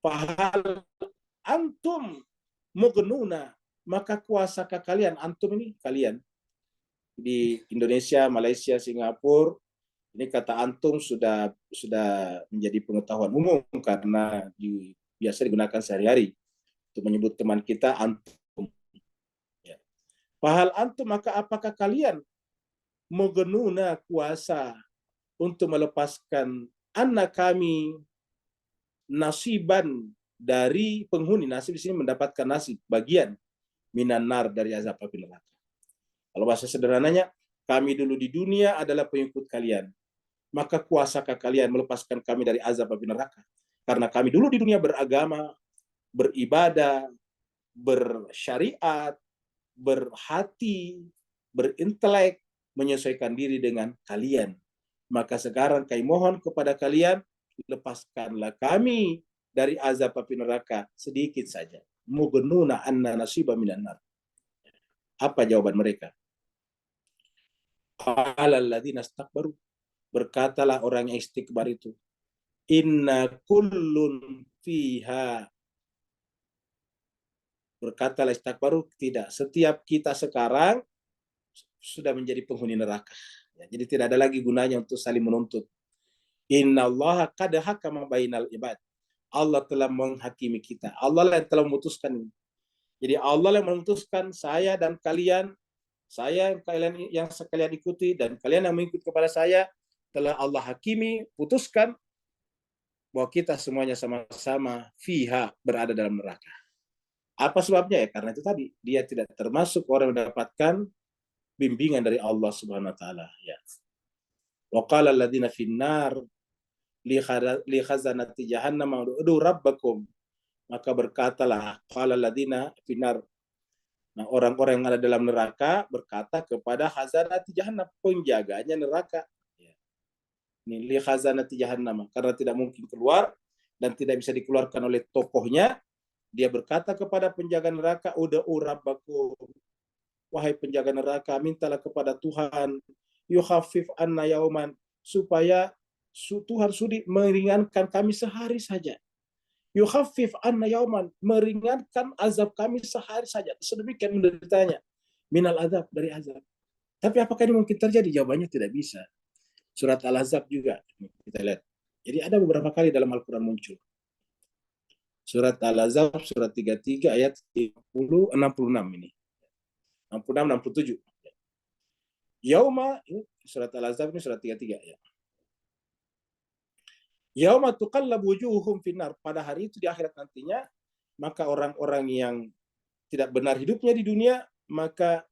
Fahal antum Mugnuna, maka kuasakah kalian, antum ini kalian di Indonesia, Malaysia, Singapura, ini kata antum sudah menjadi pengetahuan umum karena biasa digunakan sehari-hari untuk menyebut teman kita antum. Ya. Fahal antum, maka apakah kalian mugnuna, kuasa untuk melepaskan anak kami nasiban dari penghuni, nasib di sini mendapatkan nasib, bagian minan nar, dari azab api neraka. Kalau bahasa sederhananya, kami dulu di dunia adalah pengikut kalian, maka kuasakah kalian melepaskan kami dari azab api neraka? Karena kami dulu di dunia beragama, beribadah, bersyariat, berhati, berintelek, menyesuaikan diri dengan kalian. Maka sekarang kami mohon kepada kalian, lepaskanlah kami dari azab api neraka sedikit saja. Mugnuna anna nasiba minan nar. Apa jawaban mereka? Qala alladziina istakbaru, berkatalah orang yang istikbar itu, inna kullun fiha. Berkatalah istakbaru, tidak, setiap kita sekarang sudah menjadi penghuni neraka. Ya, jadi tidak ada lagi gunanya untuk saling menuntut. Innallaha qad hakama bainal ibad. Allah telah menghakimi kita. Allah yang telah memutuskan ini. Jadi Allah yang memutuskan saya dan kalian, saya yang sekalian ikuti dan kalian yang mengikuti kepada saya, telah Allah hakimi, putuskan bahwa kita semuanya sama-sama fiha, berada dalam neraka. Apa sebabnya? Ya karena itu tadi, dia tidak termasuk orang yang mendapatkan bimbingan dari Allah Subhanahu wa taala, ya. Wa qala alladziina finnar li khazanati jahannam ud'u rabbakum, maka berkatalah qala alladziina finnar, nah orang-orang yang ada dalam neraka berkata kepada khazanati jahannam, penjaganya neraka, ya. Ini li khazanati jahannam, karena tidak mungkin keluar dan tidak bisa dikeluarkan oleh tokohnya, dia berkata kepada penjaga neraka, ud'u rabbakum, wahai penjaga neraka, mintalah kepada Tuhan, yukhaffif anna yauman, supaya Tuhan sudi meringankan kami sehari saja. Yukhaffif anna yauman, meringankan azab kami sehari saja. Sedemikian menderitanya. Minal azab, dari azab. Tapi apakah ini mungkin terjadi? Jawabannya tidak bisa. Surat Al-Ahzab juga kita lihat. Jadi ada beberapa kali dalam Al-Quran muncul. Surat Al-Ahzab, surat 33 ayat 66 ini. 66, 67. Yauma, ini surat Al-Ahzab ini surat 33 ya. Yauma tuqallabu wujuhum finnar, pada hari itu di akhirat nantinya, maka orang-orang yang tidak benar hidupnya di dunia, maka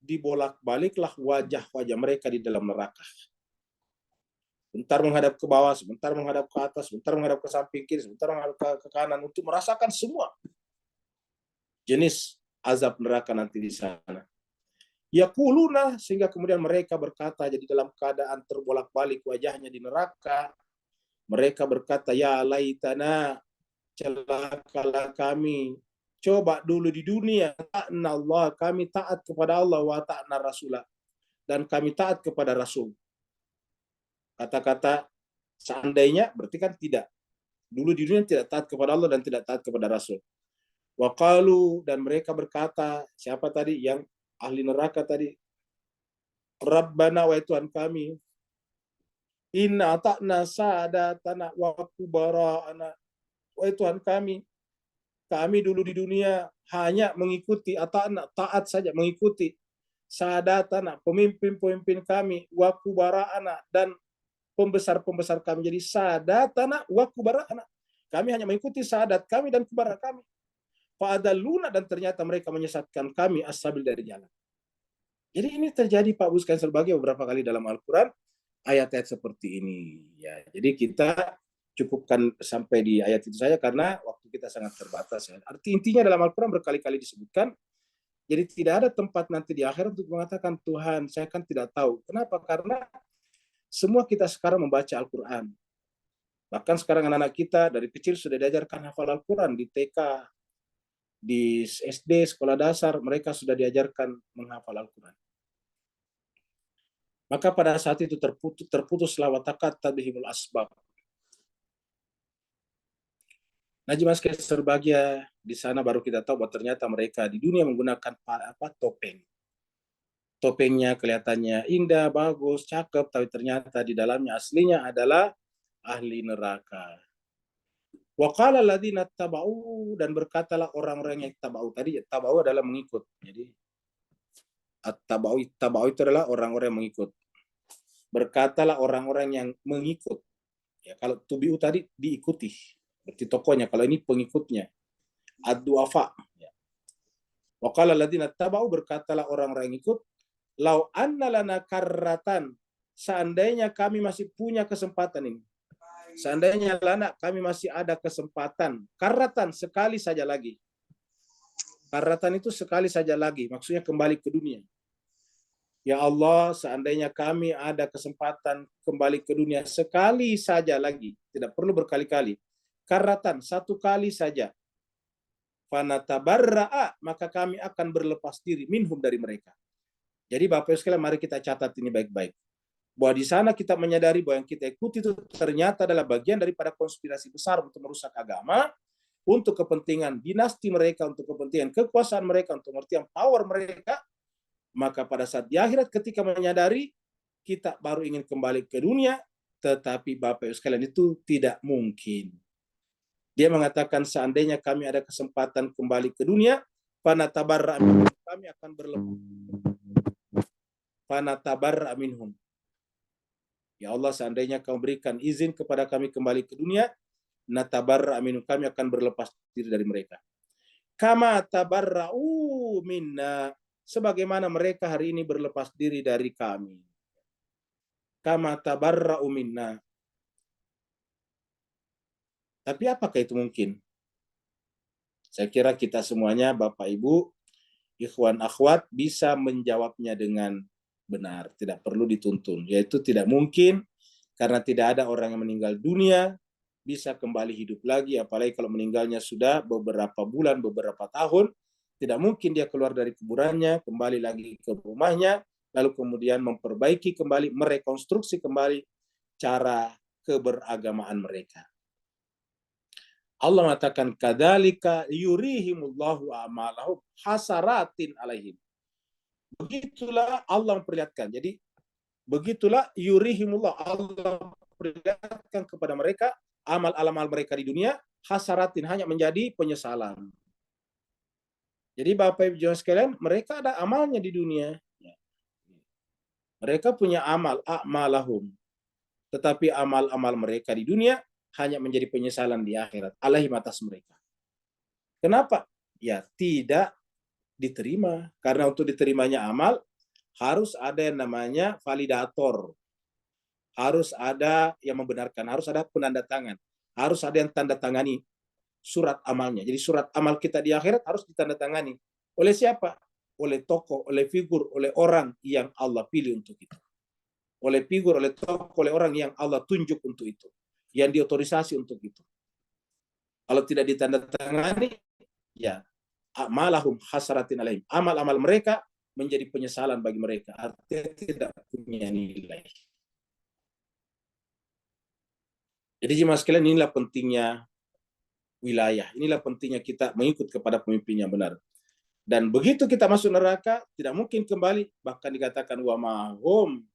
dibolak-baliklah wajah-wajah mereka di dalam neraka. Sebentar menghadap ke bawah, sebentar menghadap ke atas, sebentar menghadap ke samping kiri, sebentar menghadap ke kanan, untuk merasakan semua jenis azab neraka nanti di sana. Yaquluna, sehingga kemudian mereka berkata, jadi dalam keadaan terbolak-balik wajahnya di neraka, mereka berkata, ya laitana, celakalah kami, coba dulu di dunia, ta'na Allah, kami taat kepada Allah, wa ta'na rasulah, dan kami taat kepada Rasul. Kata-kata seandainya berarti kan tidak. Dulu di dunia tidak taat kepada Allah dan tidak taat kepada Rasul. Wa qalu, dan mereka berkata, siapa tadi yang ahli neraka tadi? Rabbana, wahai Tuhan kami, inna ata'na sadatana wa kubara'ana, wahai Tuhan kami dulu di dunia hanya mengikuti, ata'na, taat saja, mengikuti, sadatana, pemimpin-pemimpin kami, wa kubara'ana, dan pembesar-pembesar kami. Jadi sadatana wa kubara'ana, kami hanya mengikuti sadat kami dan kubara kami. Fa'adalluna, dan ternyata mereka menyesatkan kami as-sabil, dari jalan. Jadi ini terjadi Pak Buskan sebagai beberapa kali dalam Al-Quran ayat-ayat seperti ini. Ya, jadi kita cukupkan sampai di ayat itu saja karena waktu kita sangat terbatas. Ya. Arti intinya dalam Al-Quran berkali-kali disebutkan. Jadi tidak ada tempat nanti di akhirat untuk mengatakan Tuhan, saya kan tidak tahu. Kenapa? Karena semua kita sekarang membaca Al-Quran. Bahkan sekarang anak-anak kita dari kecil sudah diajarkan hafal Al-Quran di TK, di SD, sekolah dasar, mereka sudah diajarkan menghafal Al-Quran. Maka pada saat itu terputuslah watakat tabihimul asbab. Najib sekalian berbahagia, di sana baru kita tahu bahwa ternyata mereka di dunia menggunakan topeng. Topengnya kelihatannya indah, bagus, cakep, tapi ternyata di dalamnya aslinya adalah ahli neraka. Wa qala alladziina taba'u, dan berkatalah orang-orang yang taba'u. Tadi taba'u adalah mengikut. Jadi taba'u itu adalah orang-orang yang mengikut. Berkatalah orang-orang yang mengikut. Ya, kalau tubi'u tadi diikuti, berarti tokohnya. Kalau ini pengikutnya. Ad-du'afa. Ya. Wa qala alladziina taba'u, berkatalah orang-orang yang ikut, lau anna lana karratan, seandainya kami masih punya kesempatan ini. Seandainya lana, kami masih ada kesempatan. Karratan, sekali saja lagi. Karratan itu sekali saja lagi, maksudnya kembali ke dunia. Ya Allah, seandainya kami ada kesempatan kembali ke dunia sekali saja lagi, tidak perlu berkali-kali. Karratan, satu kali saja. Fanatabarra'a, maka kami akan berlepas diri minhum, dari mereka. Jadi Bapak Ibu sekalian, mari kita catat ini baik-baik. Bahwa di sana kita menyadari bahwa yang kita ikuti itu ternyata adalah bagian daripada konspirasi besar untuk merusak agama, untuk kepentingan dinasti mereka, untuk kepentingan kekuasaan mereka, untuk kepentingan power mereka. Maka pada saat di akhirat ketika menyadari, kita baru ingin kembali ke dunia, tetapi Bapak Ibu sekalian itu tidak mungkin. Dia mengatakan seandainya kami ada kesempatan kembali ke dunia, fanatabarra minhum, kami akan berlepas. Fanatabarra minhum. Ya Allah, seandainya kau berikan izin kepada kami kembali ke dunia, natabarra minhum, kami akan berlepas diri dari mereka. Kama tabarra'u minna, sebagaimana mereka hari ini berlepas diri dari kami. Kama tabarra'u minna. Tapi apakah itu mungkin? Saya kira kita semuanya, Bapak Ibu, ikhwan akhwat, bisa menjawabnya dengan benar, tidak perlu dituntun. Yaitu tidak mungkin, karena tidak ada orang yang meninggal dunia bisa kembali hidup lagi, apalagi kalau meninggalnya sudah beberapa bulan, beberapa tahun. Tidak mungkin dia keluar dari kuburannya, kembali lagi ke rumahnya, lalu kemudian memperbaiki kembali, merekonstruksi kembali cara keberagamaan mereka. Allah mengatakan, kadzalika yurihimullahu a'malahum hasaratin alaihim. Begitulah Allah memperlihatkan. Jadi begitulah yurihimullah, Allah perlihatkan kepada mereka amal-amal mereka di dunia hasaratin, hanya menjadi penyesalan. Jadi Bapak Ibu sekalian, mereka ada amalnya di dunia. Mereka punya amal, a'malahum. Tetapi amal-amal mereka di dunia hanya menjadi penyesalan di akhirat. Alaihim, atas mereka. Kenapa? Ya, tidak diterima. Karena untuk diterimanya amal, harus ada yang namanya validator. Harus ada yang membenarkan. Harus ada penanda tangan. Harus ada yang tanda tangani surat amalnya. Jadi surat amal kita di akhirat harus ditandatangani. Oleh siapa? Oleh tokoh, oleh figur, oleh orang yang Allah pilih untuk itu. Oleh figur, oleh tokoh, oleh orang yang Allah tunjuk untuk itu. Yang diotorisasi untuk itu. Kalau tidak ditandatangani, ya amalahum hasaratin alaihim. Amal-amal mereka menjadi penyesalan bagi mereka. Artinya tidak punya nilai. Jadi jemaah sekalian, inilah pentingnya wilayah. Inilah pentingnya kita mengikut kepada pemimpin yang benar. Dan begitu kita masuk neraka, tidak mungkin kembali. Bahkan dikatakan, wa mahum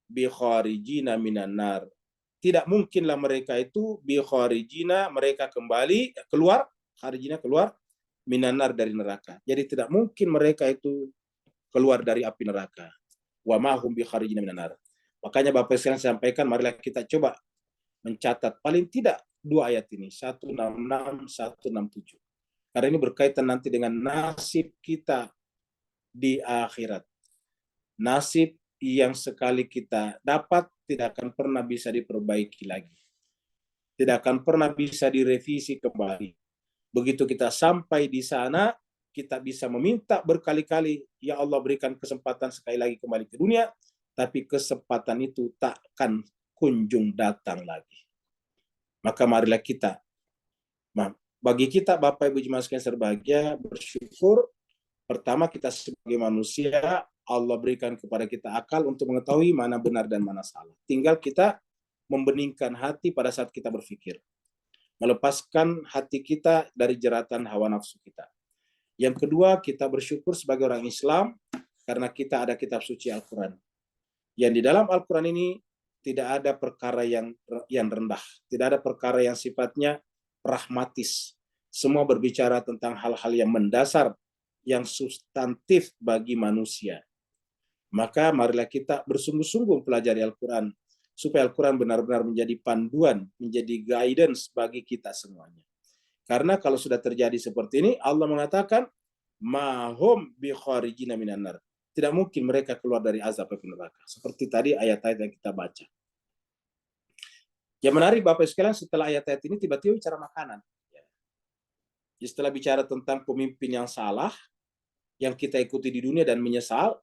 bi kharijina minan nar. Tidak mungkinlah mereka itu bi kharijina, mereka kembali, keluar, kharijina keluar, minanar, dari neraka. Jadi tidak mungkin mereka itu keluar dari api neraka. Wa mahum bi kharijina minanar. Makanya Bapak sekalian sampaikan, marilah kita coba mencatat paling tidak 2 ayat ini, 166, 167. Karena ini berkaitan nanti dengan nasib kita di akhirat. Nasib yang sekali kita dapat tidak akan pernah bisa diperbaiki lagi. Tidak akan pernah bisa direvisi kembali. Begitu kita sampai di sana, kita bisa meminta berkali-kali, ya Allah berikan kesempatan sekali lagi kembali ke dunia, tapi kesempatan itu takkan kunjung datang lagi. Maka marilah kita, bagi kita Bapak Ibu jemaah sekalian berbahagia, bersyukur. Pertama, kita sebagai manusia, Allah berikan kepada kita akal untuk mengetahui mana benar dan mana salah. Tinggal kita membeningkan hati pada saat kita berpikir. melepaskan hati kita dari jeratan hawa nafsu kita. Yang kedua, kita bersyukur sebagai orang Islam karena kita ada kitab suci Al-Quran. Yang di dalam Al-Quran ini tidak ada perkara yang rendah, tidak ada perkara yang sifatnya pragmatis. Semua berbicara tentang hal-hal yang mendasar, yang substantif bagi manusia. Maka marilah kita bersungguh-sungguh pelajari Al-Quran, supaya Al-Quran benar-benar menjadi panduan, menjadi guidance bagi kita semuanya. Karena kalau sudah terjadi seperti ini, Allah mengatakan, mahum bi kharijina minan nar. Tidak mungkin mereka keluar dari azab api neraka. Seperti tadi ayat-ayat yang kita baca. Yang menarik Bapak sekalian, setelah ayat-ayat ini tiba-tiba bicara makanan. Setelah bicara tentang pemimpin yang salah, yang kita ikuti di dunia dan menyesal,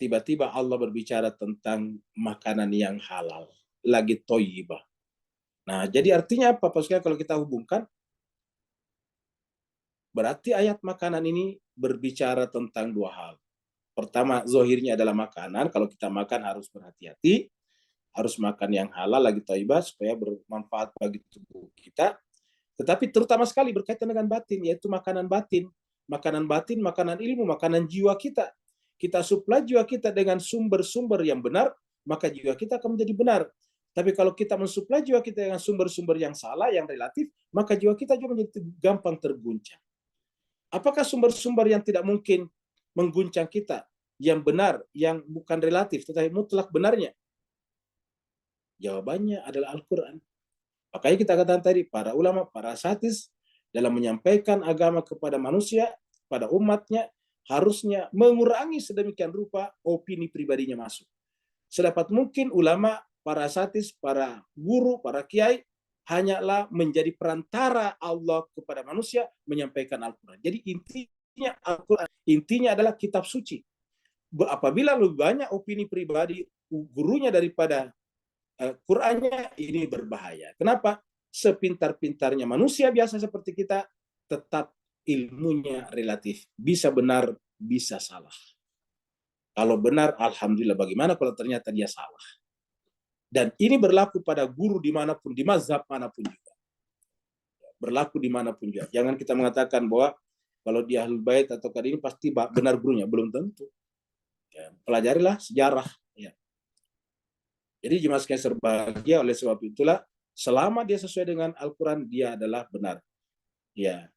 tiba-tiba Allah berbicara tentang makanan yang halal, lagi thayyibah. Nah, jadi artinya apa Bapak sekalian kalau kita hubungkan? Berarti ayat makanan ini berbicara tentang dua hal. Pertama, zohirnya adalah makanan. Kalau kita makan harus berhati-hati. Harus makan yang halal, lagi thayyibah, supaya bermanfaat bagi tubuh kita. Tetapi terutama sekali berkaitan dengan batin, yaitu makanan batin. Makanan batin, makanan ilmu, makanan jiwa kita. Kita suplai jiwa kita dengan sumber-sumber yang benar, maka jiwa kita akan menjadi benar. Tapi kalau kita mensuplai jiwa kita dengan sumber-sumber yang salah, yang relatif, maka jiwa kita juga menjadi gampang terguncang. Apakah sumber-sumber yang tidak mungkin mengguncang kita, yang benar, yang bukan relatif, tetapi mutlak benarnya? Jawabannya adalah Al-Quran. Makanya kita katakan tadi, para ulama, para satis, dalam menyampaikan agama kepada manusia, pada umatnya, harusnya mengurangi sedemikian rupa opini pribadinya masuk. Sedapat mungkin ulama, para satis, para guru, para kiai, hanyalah menjadi perantara Allah kepada manusia menyampaikan Al-Quran. Jadi intinya Al-Quran, intinya adalah kitab suci. Apabila lebih banyak opini pribadi gurunya daripada Qurannya, ini berbahaya. Kenapa? Sepintar-pintarnya manusia biasa seperti kita, tetap ilmunya relatif. Bisa benar, bisa salah. Kalau benar, alhamdulillah. Bagaimana kalau ternyata dia salah? Dan ini berlaku pada guru dimanapun, di mazhab manapun juga. Berlaku dimanapun juga. Jangan kita mengatakan bahwa kalau dia Ahlul Bait atau ini pasti benar gurunya. Belum tentu. Ya, pelajarilah sejarah. Ya. Jadi jemaah sekalian berbahagia, oleh sebab itulah selama dia sesuai dengan Al-Quran, dia adalah benar. Ya,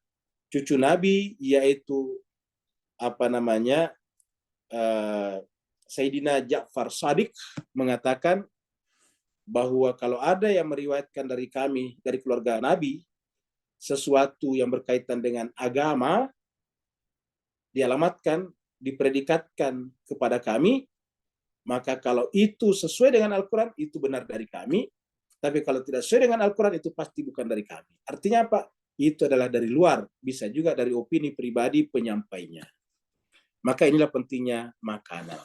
cucu Nabi yaitu Sayyidina Ja'far Shadiq mengatakan bahwa kalau ada yang meriwayatkan dari kami, dari keluarga Nabi, sesuatu yang berkaitan dengan agama, dialamatkan, dipredikatkan kepada kami, maka kalau itu sesuai dengan Al-Quran, itu benar dari kami. Tapi kalau tidak sesuai dengan Al-Quran, itu pasti bukan dari kami. Artinya apa? Itu adalah dari luar. Bisa juga dari opini pribadi penyampainya. Maka inilah pentingnya makanan.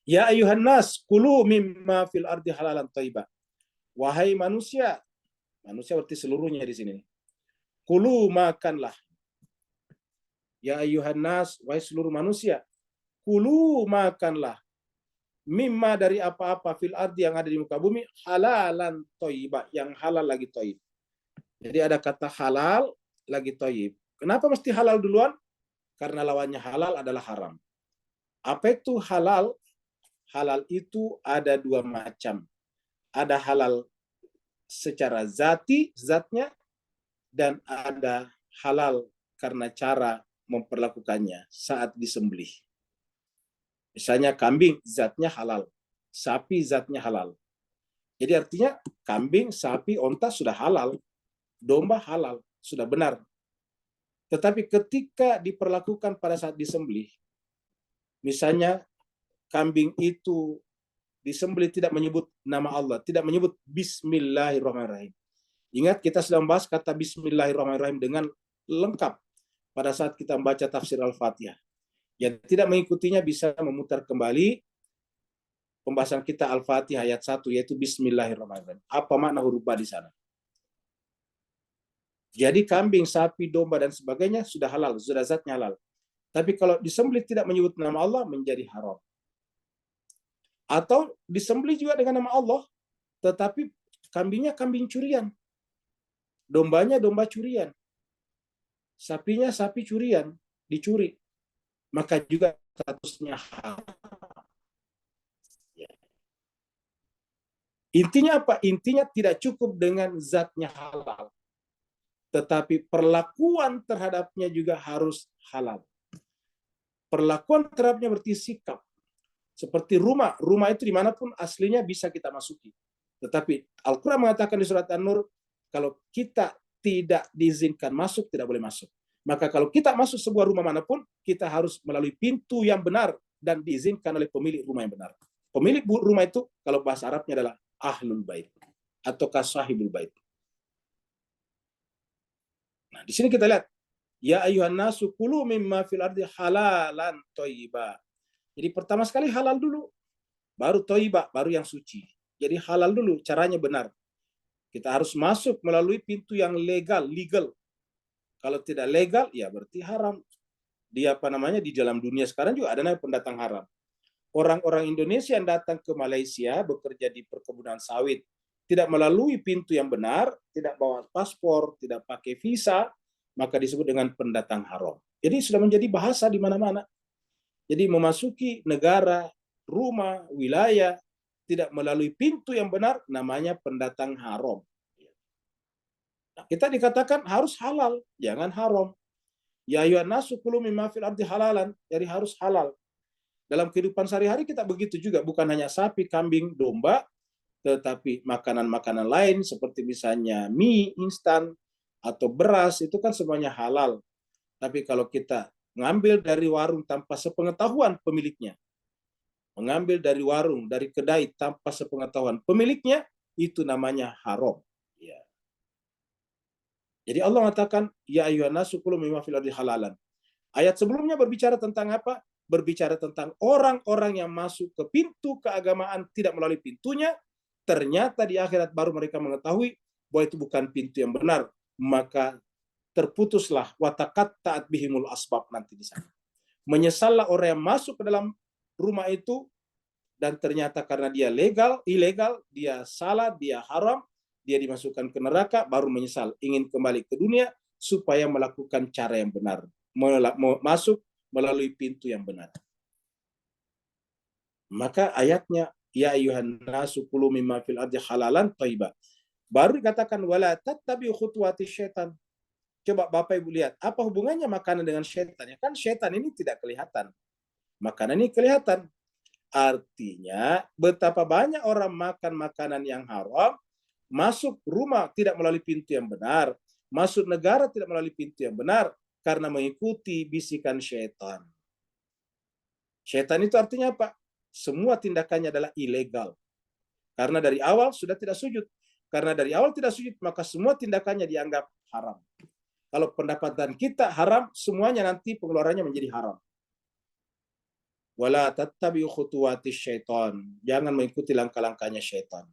Ya ayuhan nas, kulu mimma fil ardi halalan thayyibah. Wahai manusia, manusia berarti seluruhnya di sini. Kulu makanlah. Ya ayuhan nas, wahai seluruh manusia, kulu makanlah. Mimma dari apa-apa fil ardi yang ada di muka bumi, halalan thayyibah, yang halal lagi thayyib. Jadi ada kata halal lagi thayyib. Kenapa mesti halal duluan? Karena lawannya halal adalah haram. Apa itu halal? Halal itu ada dua macam. Ada halal secara zatnya, dan ada halal karena cara memperlakukannya saat disembelih. Misalnya kambing zatnya halal, sapi zatnya halal. Jadi artinya kambing, sapi, onta sudah halal, domba halal, sudah benar. Tetapi ketika diperlakukan pada saat disembelih, misalnya kambing itu disembelih tidak menyebut nama Allah, tidak menyebut Bismillahirrahmanirrahim. Ingat kita sedang membahas kata Bismillahirrahmanirrahim dengan lengkap pada saat kita membaca tafsir Al-Fatihah. Yang tidak mengikutinya bisa memutar kembali pembahasan kita Al-Fatihah ayat 1, yaitu Bismillahirrahmanirrahim. Apa makna huruf ba di sana? Jadi kambing, sapi, domba, dan sebagainya sudah halal, sudah zatnya halal. Tapi kalau disembelih tidak menyebut nama Allah, menjadi haram. Atau disembelih juga dengan nama Allah, tetapi kambingnya kambing curian. Dombanya domba curian. Sapinya sapi curian, dicuri. Maka juga statusnya haram. Ya. Intinya apa? Intinya tidak cukup dengan zatnya halal, tetapi perlakuan terhadapnya juga harus halal. Perlakuan terhadapnya berarti sikap. Seperti rumah. Rumah itu dimanapun aslinya bisa kita masuki. Tetapi Al-Quran mengatakan di surat An-Nur, kalau kita tidak diizinkan masuk, tidak boleh masuk. Maka kalau kita masuk sebuah rumah manapun, kita harus melalui pintu yang benar dan diizinkan oleh pemilik rumah yang benar. Pemilik rumah itu, kalau bahasa Arabnya adalah ahlul bait atau sahibul bait. Nah, di sini kita lihat, ya ayuhan nasu kulu mimma fil ardi halalan thayyiba. Jadi pertama sekali halal dulu, baru thayyiba, baru yang suci. Jadi halal dulu, caranya benar. Kita harus masuk melalui pintu yang legal. Kalau tidak legal, ya berarti haram. Di dalam dunia sekarang juga ada namanya pendatang haram. Orang-orang Indonesia yang datang ke Malaysia bekerja di perkebunan sawit, tidak melalui pintu yang benar, tidak bawa paspor, tidak pakai visa, maka disebut dengan pendatang haram. Jadi sudah menjadi bahasa di mana-mana. Jadi memasuki negara, rumah, wilayah, tidak melalui pintu yang benar, namanya pendatang haram. Nah, kita dikatakan harus halal, jangan haram. Ya ayyuhan nasu kulu mimma fil ardi halalan, jadi harus halal. Dalam kehidupan sehari-hari kita begitu juga, bukan hanya sapi, kambing, domba, tetapi makanan-makanan lain seperti misalnya mie instan atau beras, itu kan semuanya halal. Tapi kalau kita mengambil dari warung tanpa sepengetahuan pemiliknya, mengambil dari warung, dari kedai tanpa sepengetahuan pemiliknya, itu namanya haram. Ya. Jadi Allah mengatakan, ya ayyuhan nasu kulu mimma fil ardi halalan. Ayat sebelumnya berbicara tentang apa? Berbicara tentang orang-orang yang masuk ke pintu keagamaan tidak melalui pintunya, ternyata di akhirat baru mereka mengetahui bahwa itu bukan pintu yang benar, maka terputuslah watakat taat bihimul asbab nanti di sana. Menyesallah orang yang masuk ke dalam rumah itu dan ternyata karena dia ilegal, dia salah, dia haram, dia dimasukkan ke neraka, baru menyesal, ingin kembali ke dunia supaya melakukan cara yang benar, masuk melalui pintu yang benar. Maka ayatnya ya ayuhan nasu kulu mimma fil ardi halalan thayyiba. Baru dikatakan wala tattabi'u khutuwati syaitan. Coba Bapak Ibu lihat, apa hubungannya makanan dengan syaitan? Ya kan syaitan ini tidak kelihatan. Makanan ini kelihatan. Artinya betapa banyak orang makan makanan yang haram, masuk rumah tidak melalui pintu yang benar, masuk negara tidak melalui pintu yang benar, karena mengikuti bisikan syaitan. Syaitan itu artinya apa? Semua tindakannya adalah ilegal. Karena dari awal sudah tidak sujud. Karena dari awal tidak sujud, maka semua tindakannya dianggap haram. Kalau pendapatan kita haram, semuanya nanti pengeluarannya menjadi haram. Wala tattabi'u khutuwati syaitan. Jangan mengikuti langkah-langkahnya syaitan.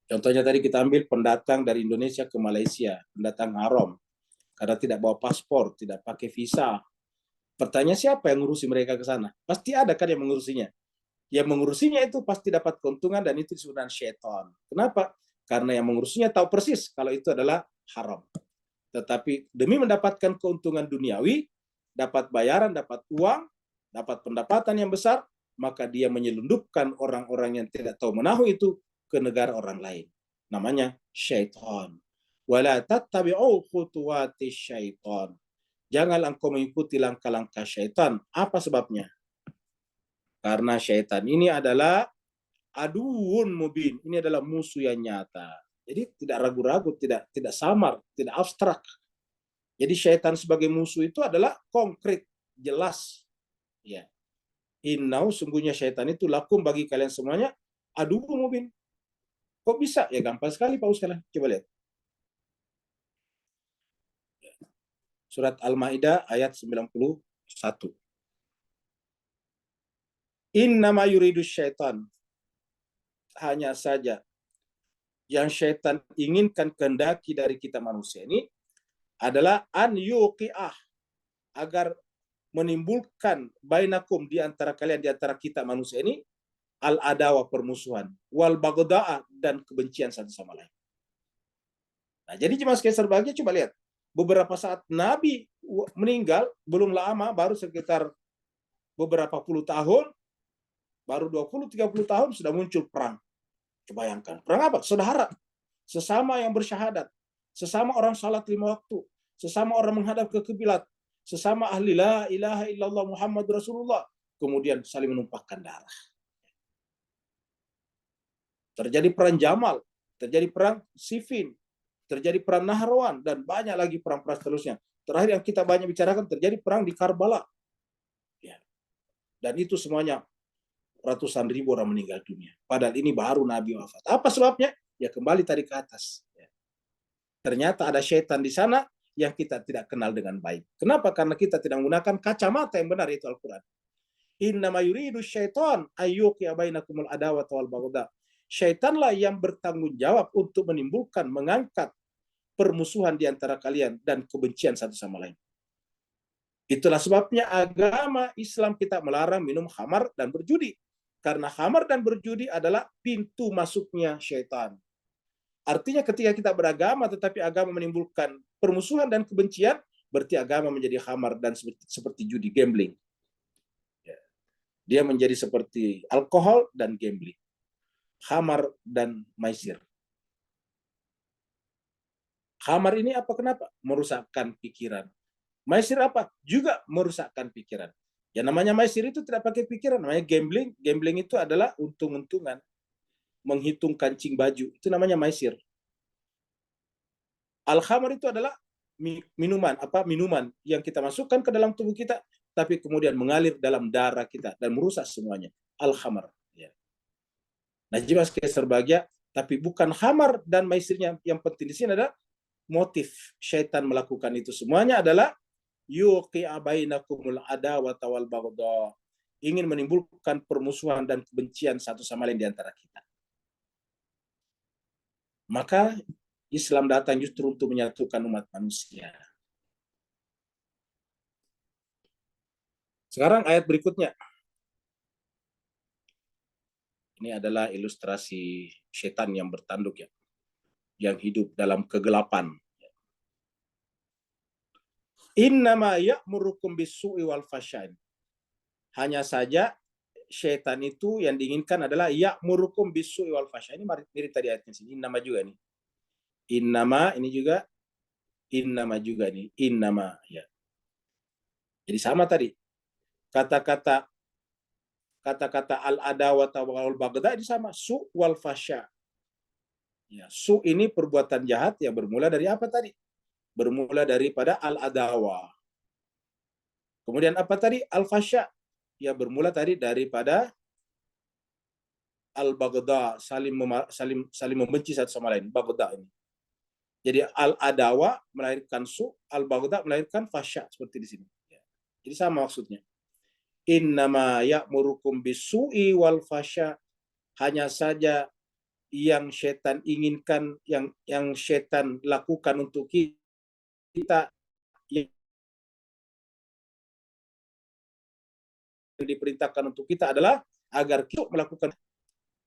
Contohnya tadi kita ambil pendatang dari Indonesia ke Malaysia, pendatang haram. Karena tidak bawa paspor, tidak pakai visa. Pertanyaan siapa yang ngurusi mereka ke sana? Pasti ada kan yang mengurusinya. Yang mengurusinya itu pasti dapat keuntungan dan itu disebut syaitan. Kenapa? Karena yang mengurusinya tahu persis kalau itu adalah haram. Tetapi demi mendapatkan keuntungan duniawi, dapat bayaran, dapat uang, dapat pendapatan yang besar, maka dia menyelundupkan orang-orang yang tidak tahu menahu itu ke negara orang lain. Namanya syaitan. Wala tattabi'u khutuwati syaitan. Janganlah engkau mengikuti langkah-langkah syaitan. Apa sebabnya? Karena syaitan ini adalah aduun mubin. Ini adalah musuh yang nyata. Jadi tidak ragu-ragu, tidak samar, tidak abstrak. Jadi syaitan sebagai musuh itu adalah konkret, jelas. Ya. Innau sungguhnya syaitan itu lakum bagi kalian semuanya aduun mubin. Kok bisa? Ya gampang sekali Pak Ustaz. Coba lihat. Surat Al-Maidah ayat 91. Innama yuridu syaitan. Hanya saja yang syaitan inginkan kehendaki dari kita manusia ini adalah an yuqi'ah, agar menimbulkan bainakum di antara kalian, di antara kita manusia ini, al-adawa permusuhan, wal baghda'ah dan kebencian satu sama lain. Nah, jadi jemaah sekalian berbahagia, coba lihat. Beberapa saat Nabi meninggal, belum lama, baru sekitar beberapa puluh tahun, baru 20-30 tahun sudah muncul perang. Coba bayangkan, perang apa? Saudara, sesama yang bersyahadat, sesama orang salat 5 waktu, sesama orang menghadap ke kiblat, sesama ahli la ilaha illallah Muhammad Rasulullah, kemudian saling menumpahkan darah. Terjadi perang Jamal, terjadi perang Siffin, terjadi perang Nahrawan, dan banyak lagi perang-perang seterusnya. Terakhir yang kita banyak bicarakan, terjadi perang di Karbala. Ya. Dan itu semuanya ratusan ribu orang meninggal dunia. Padahal ini baru Nabi wafat. Apa sebabnya? Ya kembali tadi ke atas. Ya. Ternyata ada syaitan di sana yang kita tidak kenal dengan baik. Kenapa? Karena kita tidak menggunakan kacamata yang benar, yaitu Al-Quran. Innama yuridu syaitan ayyuqi'a bainakumul adawata wal baghdha. Syaitanlah yang bertanggung jawab untuk menimbulkan, mengangkat permusuhan di antara kalian dan kebencian satu sama lain. Itulah sebabnya agama Islam kita melarang minum khamar dan berjudi. Karena khamar dan berjudi adalah pintu masuknya syaitan. Artinya ketika kita beragama tetapi agama menimbulkan permusuhan dan kebencian, berarti agama menjadi khamar dan seperti judi, gambling. Dia menjadi seperti alkohol dan gambling. Khamar dan maisir. Khamar ini apa? Kenapa? Merusakkan pikiran. Maisir apa? Juga merusakkan pikiran. Ya namanya maisir itu tidak pakai pikiran, namanya gambling. Gambling itu adalah untung-untungan, menghitung kancing baju. Itu namanya maisir. Al-khamar itu adalah minuman, minuman yang kita masukkan ke dalam tubuh kita, tapi kemudian mengalir dalam darah kita dan merusak semuanya. Al-khamar. Ya. Nah, jemaah sekalian berbahagia, tapi bukan khamar dan maisirnya yang penting di sini adalah motif syaitan melakukan itu semuanya adalah yuqi'a bainakumul adawata wal baghdha, ingin menimbulkan permusuhan dan kebencian satu sama lain di antara kita. Maka Islam datang justru untuk menyatukan umat manusia. Sekarang ayat berikutnya. Ini adalah ilustrasi setan yang bertanduk ya, yang hidup dalam kegelapan. Innama ya'murukum bis-su'i wal fasyan. Hanya saja setan itu yang diinginkan adalah ya'murukum bis-su'i wal fasyan. Ini mirip tadi ayatnya sini. Innama juga nih. Innama ini juga innama juga nih. Innama ya. Jadi sama tadi. Kata-kata al-adawata wal baghdha ini sama, su wal fasya. Ya, su ini perbuatan jahat yang bermula dari apa tadi? Bermula daripada al-adawa. Kemudian apa tadi? Al-fasya. Ya bermula tadi daripada al-baghdha, saling membenci satu sama lain. Baghdha ini. Jadi al-adawa melahirkan su, al-baghdha melahirkan fasya seperti di sini. Ya. Jadi sama maksudnya. Innama ya'murukum bis-su'i wal fasya. Hanya saja yang setan inginkan, yang setan lakukan untuk kita, yang diperintahkan untuk kita adalah agar kita melakukan.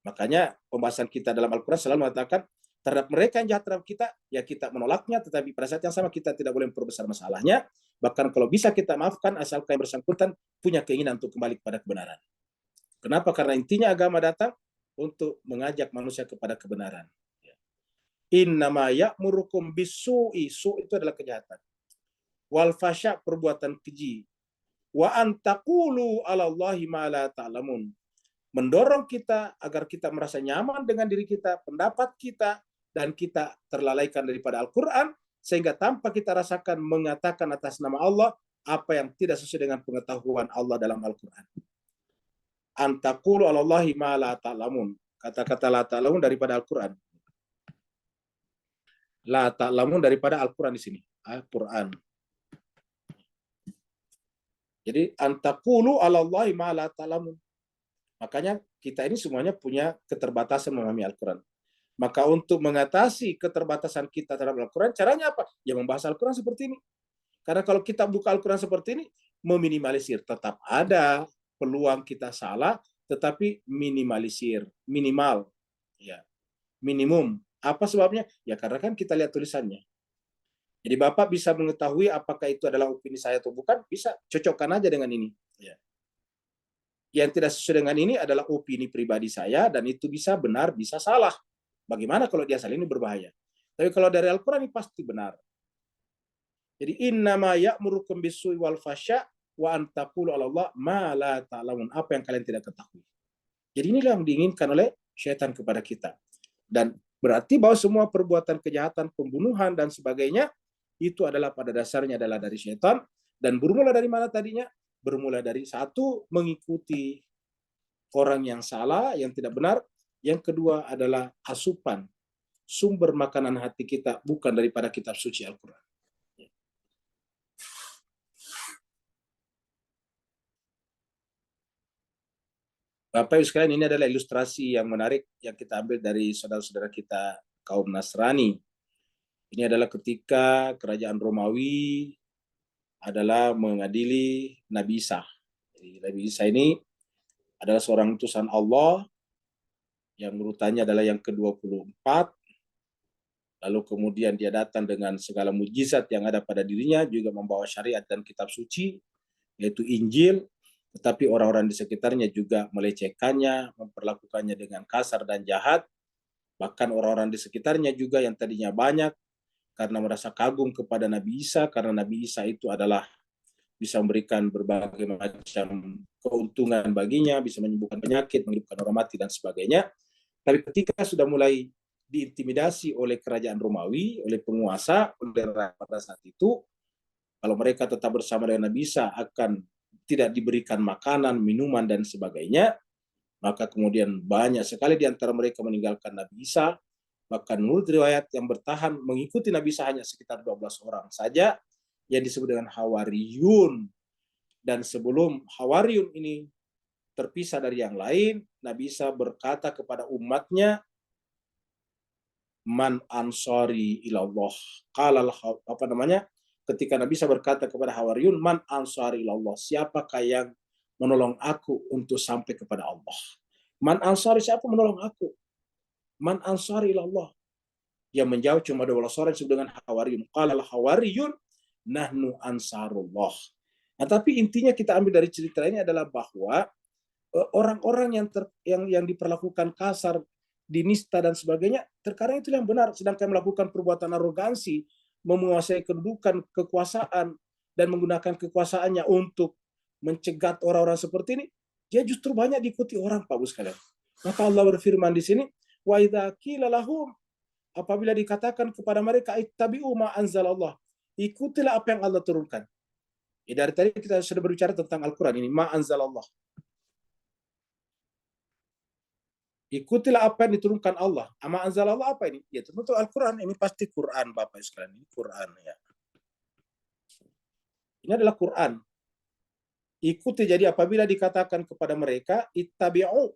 Makanya pembahasan kita dalam Al-Quran selalu mengatakan terhadap mereka yang jahat terhadap kita, ya kita menolaknya, tetapi pada saat yang sama kita tidak boleh memperbesar masalahnya. Bahkan kalau bisa kita maafkan, asalkan yang bersangkutan punya keinginan untuk kembali kepada kebenaran. Kenapa? Karena intinya agama datang untuk mengajak manusia kepada kebenaran. Innama ya'murukum bis-su'i, su itu adalah kejahatan. Wal fasya, perbuatan keji. Wa antaqulu 'alallahi ma la ta'lamun. Mendorong kita agar kita merasa nyaman dengan diri kita, pendapat kita, dan kita terlalaikan daripada Al-Quran, sehingga tanpa kita rasakan mengatakan atas nama Allah apa yang tidak sesuai dengan pengetahuan Allah dalam Al-Quran. Antaqulu 'alallahi ma la ta'lamun. Kata-kata la ta'lamun daripada Al-Quran. La ta'lamun daripada Al-Quran di sini. Al-Quran. Jadi antaqulu 'alallahi ma la ta'lamun. Makanya kita ini semuanya punya keterbatasan memahami Al-Quran. Maka untuk mengatasi keterbatasan kita terhadap Al-Quran, caranya apa? Ya membahas Al-Quran seperti ini. Karena kalau kita buka Al-Quran seperti ini, meminimalisir. Tetap ada peluang kita salah, tetapi minimalisir. Minimal. Ya. Minimum Apa sebabnya? Ya karena kan kita lihat tulisannya. Jadi Bapak bisa mengetahui apakah itu adalah opini saya atau bukan, bisa cocokkan aja dengan ini. Ya. Yang tidak sesuai dengan ini adalah opini pribadi saya, dan itu bisa benar, bisa salah. Bagaimana kalau dia salah, ini berbahaya. Tapi kalau dari Al-Quran ini pasti benar. Jadi innama ya'murukum bis-su'i wal fasya wa an taqulu 'ala Allah ma la ta'lamun, apa yang kalian tidak ketahui. Jadi inilah yang diinginkan oleh syaitan kepada kita. Dan berarti bahwa semua perbuatan kejahatan, pembunuhan dan sebagainya itu adalah pada dasarnya adalah dari syaitan. Dan bermula dari mana tadinya? Bermula dari satu, mengikuti orang yang salah, yang tidak benar. Yang kedua adalah asupan, sumber makanan hati kita bukan daripada kitab suci Al-Quran. Bapak Ibu sekalian, ini adalah ilustrasi yang menarik yang kita ambil dari saudara-saudara kita kaum Nasrani. Ini adalah ketika kerajaan Romawi adalah mengadili Nabi Isa. Jadi, Nabi Isa ini adalah seorang utusan Allah yang urutannya adalah yang ke-24. Lalu kemudian dia datang dengan segala mujizat yang ada pada dirinya, juga membawa syariat dan kitab suci, yaitu Injil. Tetapi orang-orang di sekitarnya juga melecehkannya, memperlakukannya dengan kasar dan jahat. Bahkan orang-orang di sekitarnya juga yang tadinya banyak, karena merasa kagum kepada Nabi Isa, karena Nabi Isa itu adalah bisa memberikan berbagai macam keuntungan baginya, bisa menyembuhkan penyakit, menghidupkan orang mati, dan sebagainya. Tapi ketika sudah mulai diintimidasi oleh kerajaan Romawi, oleh penguasa, oleh rakyat pada saat itu, kalau mereka tetap bersama dengan Nabi Isa akan tidak diberikan makanan, minuman, dan sebagainya, maka kemudian banyak sekali di antara mereka meninggalkan Nabi Isa. Bahkan menurut riwayat yang bertahan mengikuti Nabi Isa hanya sekitar 12 orang saja, yang disebut dengan Hawariyun. Dan sebelum Hawariyun ini terpisah dari yang lain, Nabi Isa berkata kepada umatnya, man ansari ilallah. Ketika Nabi Isa berkata kepada Hawariyun, man ansari ilallah, siapakah yang menolong aku untuk sampai kepada Allah? Man ansari, siapa menolong aku? Man ansari ilallah. Yang menjawab cuma 12 orang disebut dengan Hawariyun. Qalal Hawariyun nahnu ansarullah. Nah, tapi intinya kita ambil dari cerita ini adalah bahwa orang-orang yang diperlakukan kasar, dinista dan sebagainya, terkadang itu yang benar, sedangkan melakukan perbuatan arogansi, menguasai kedudukan, kekuasaan, dan menggunakan kekuasaannya untuk mencegat orang-orang seperti ini, dia justru banyak diikuti orang, Pak Bu sekalian. Maka Allah berfirman di sini, wa idza qila lahum, apabila dikatakan kepada mereka, ittabi'u ma anzalallah, ikutilah apa yang Allah turunkan. Ya, dari tadi kita sudah berbicara tentang Al-Quran ini, ma anzalallah. Ikutilah apa yang diturunkan Allah. Ma anzalallah apa ini? Ya tentu Al-Quran, ini pasti Quran Bapak sekalian, ini Quran ya. Ini adalah Quran. Ikuti, jadi apabila dikatakan kepada mereka, ittabi'u.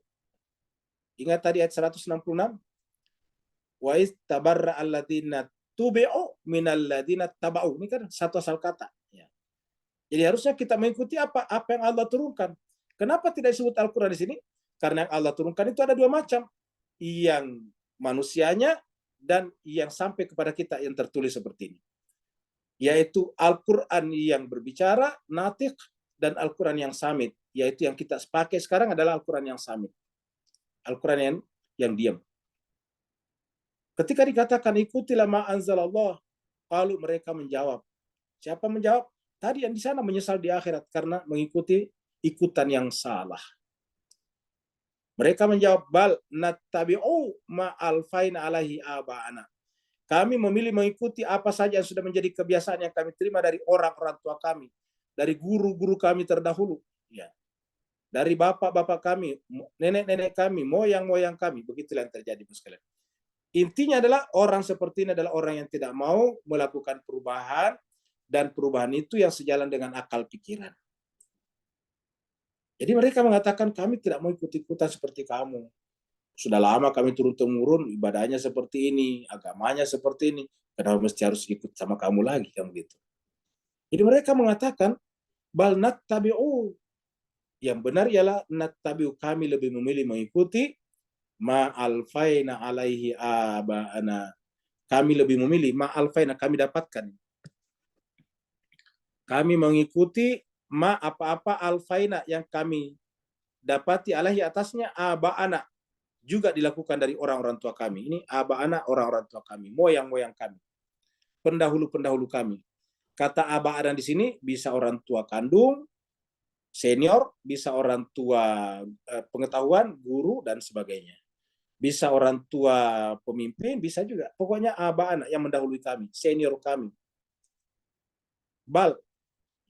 Ingat tadi ayat 166. Wa istabarra alladhina tubi'u minal ladina taba'u. Ini kan satu asal kata. Ya. Jadi harusnya kita mengikuti apa yang Allah turunkan. Kenapa tidak disebut Al-Quran di sini? Karena yang Allah turunkan itu ada dua macam. Yang manusianya dan yang sampai kepada kita yang tertulis seperti ini. Yaitu Al-Quran yang berbicara, natikh, dan Al-Quran yang samit. Yaitu yang kita pakai sekarang adalah Al-Quran yang samit. Al-Quran yang diam. Ketika dikatakan ikutilah ma anzalallah, kalau mereka menjawab. Siapa menjawab? Tadi yang di sana menyesal di akhirat karena mengikuti ikutan yang salah. Mereka menjawab, bal nattabi'u ma alfaina alaihi aba'ana. Kami memilih mengikuti apa saja yang sudah menjadi kebiasaan yang kami terima dari orang-orang tua kami, dari guru-guru kami terdahulu, ya. Dari bapak-bapak kami, nenek-nenek kami, moyang-moyang kami. Begitulah yang terjadi, sekalian. Intinya adalah orang seperti ini adalah orang yang tidak mau melakukan perubahan, dan perubahan itu yang sejalan dengan akal pikiran. Jadi mereka mengatakan kami tidak mau ikut-ikutan seperti kamu. Sudah lama kami turun-temurun ibadahnya seperti ini, agamanya seperti ini. Kenapa mesti harus ikut sama kamu lagi, kan begitu. Jadi mereka mengatakan bal nattabi'u. Yang benar ialah nattabi'u, kami lebih memilih mengikuti ma alfaina alaihi aba'ana. Kami lebih memilih ma alfaina, kami dapatkan. Kami mengikuti ma apa-apa alfaina yang kami dapati alaihi atasnya aba'ana, juga dilakukan dari orang-orang tua kami. Ini aba'ana, orang-orang tua kami, moyang-moyang kami, pendahulu-pendahulu kami. Kata aba'ana di sini bisa orang tua kandung, senior, bisa orang tua pengetahuan, guru, dan sebagainya. Bisa orang tua pemimpin, bisa juga. Pokoknya aba'ana yang mendahului kami, senior kami. Bal,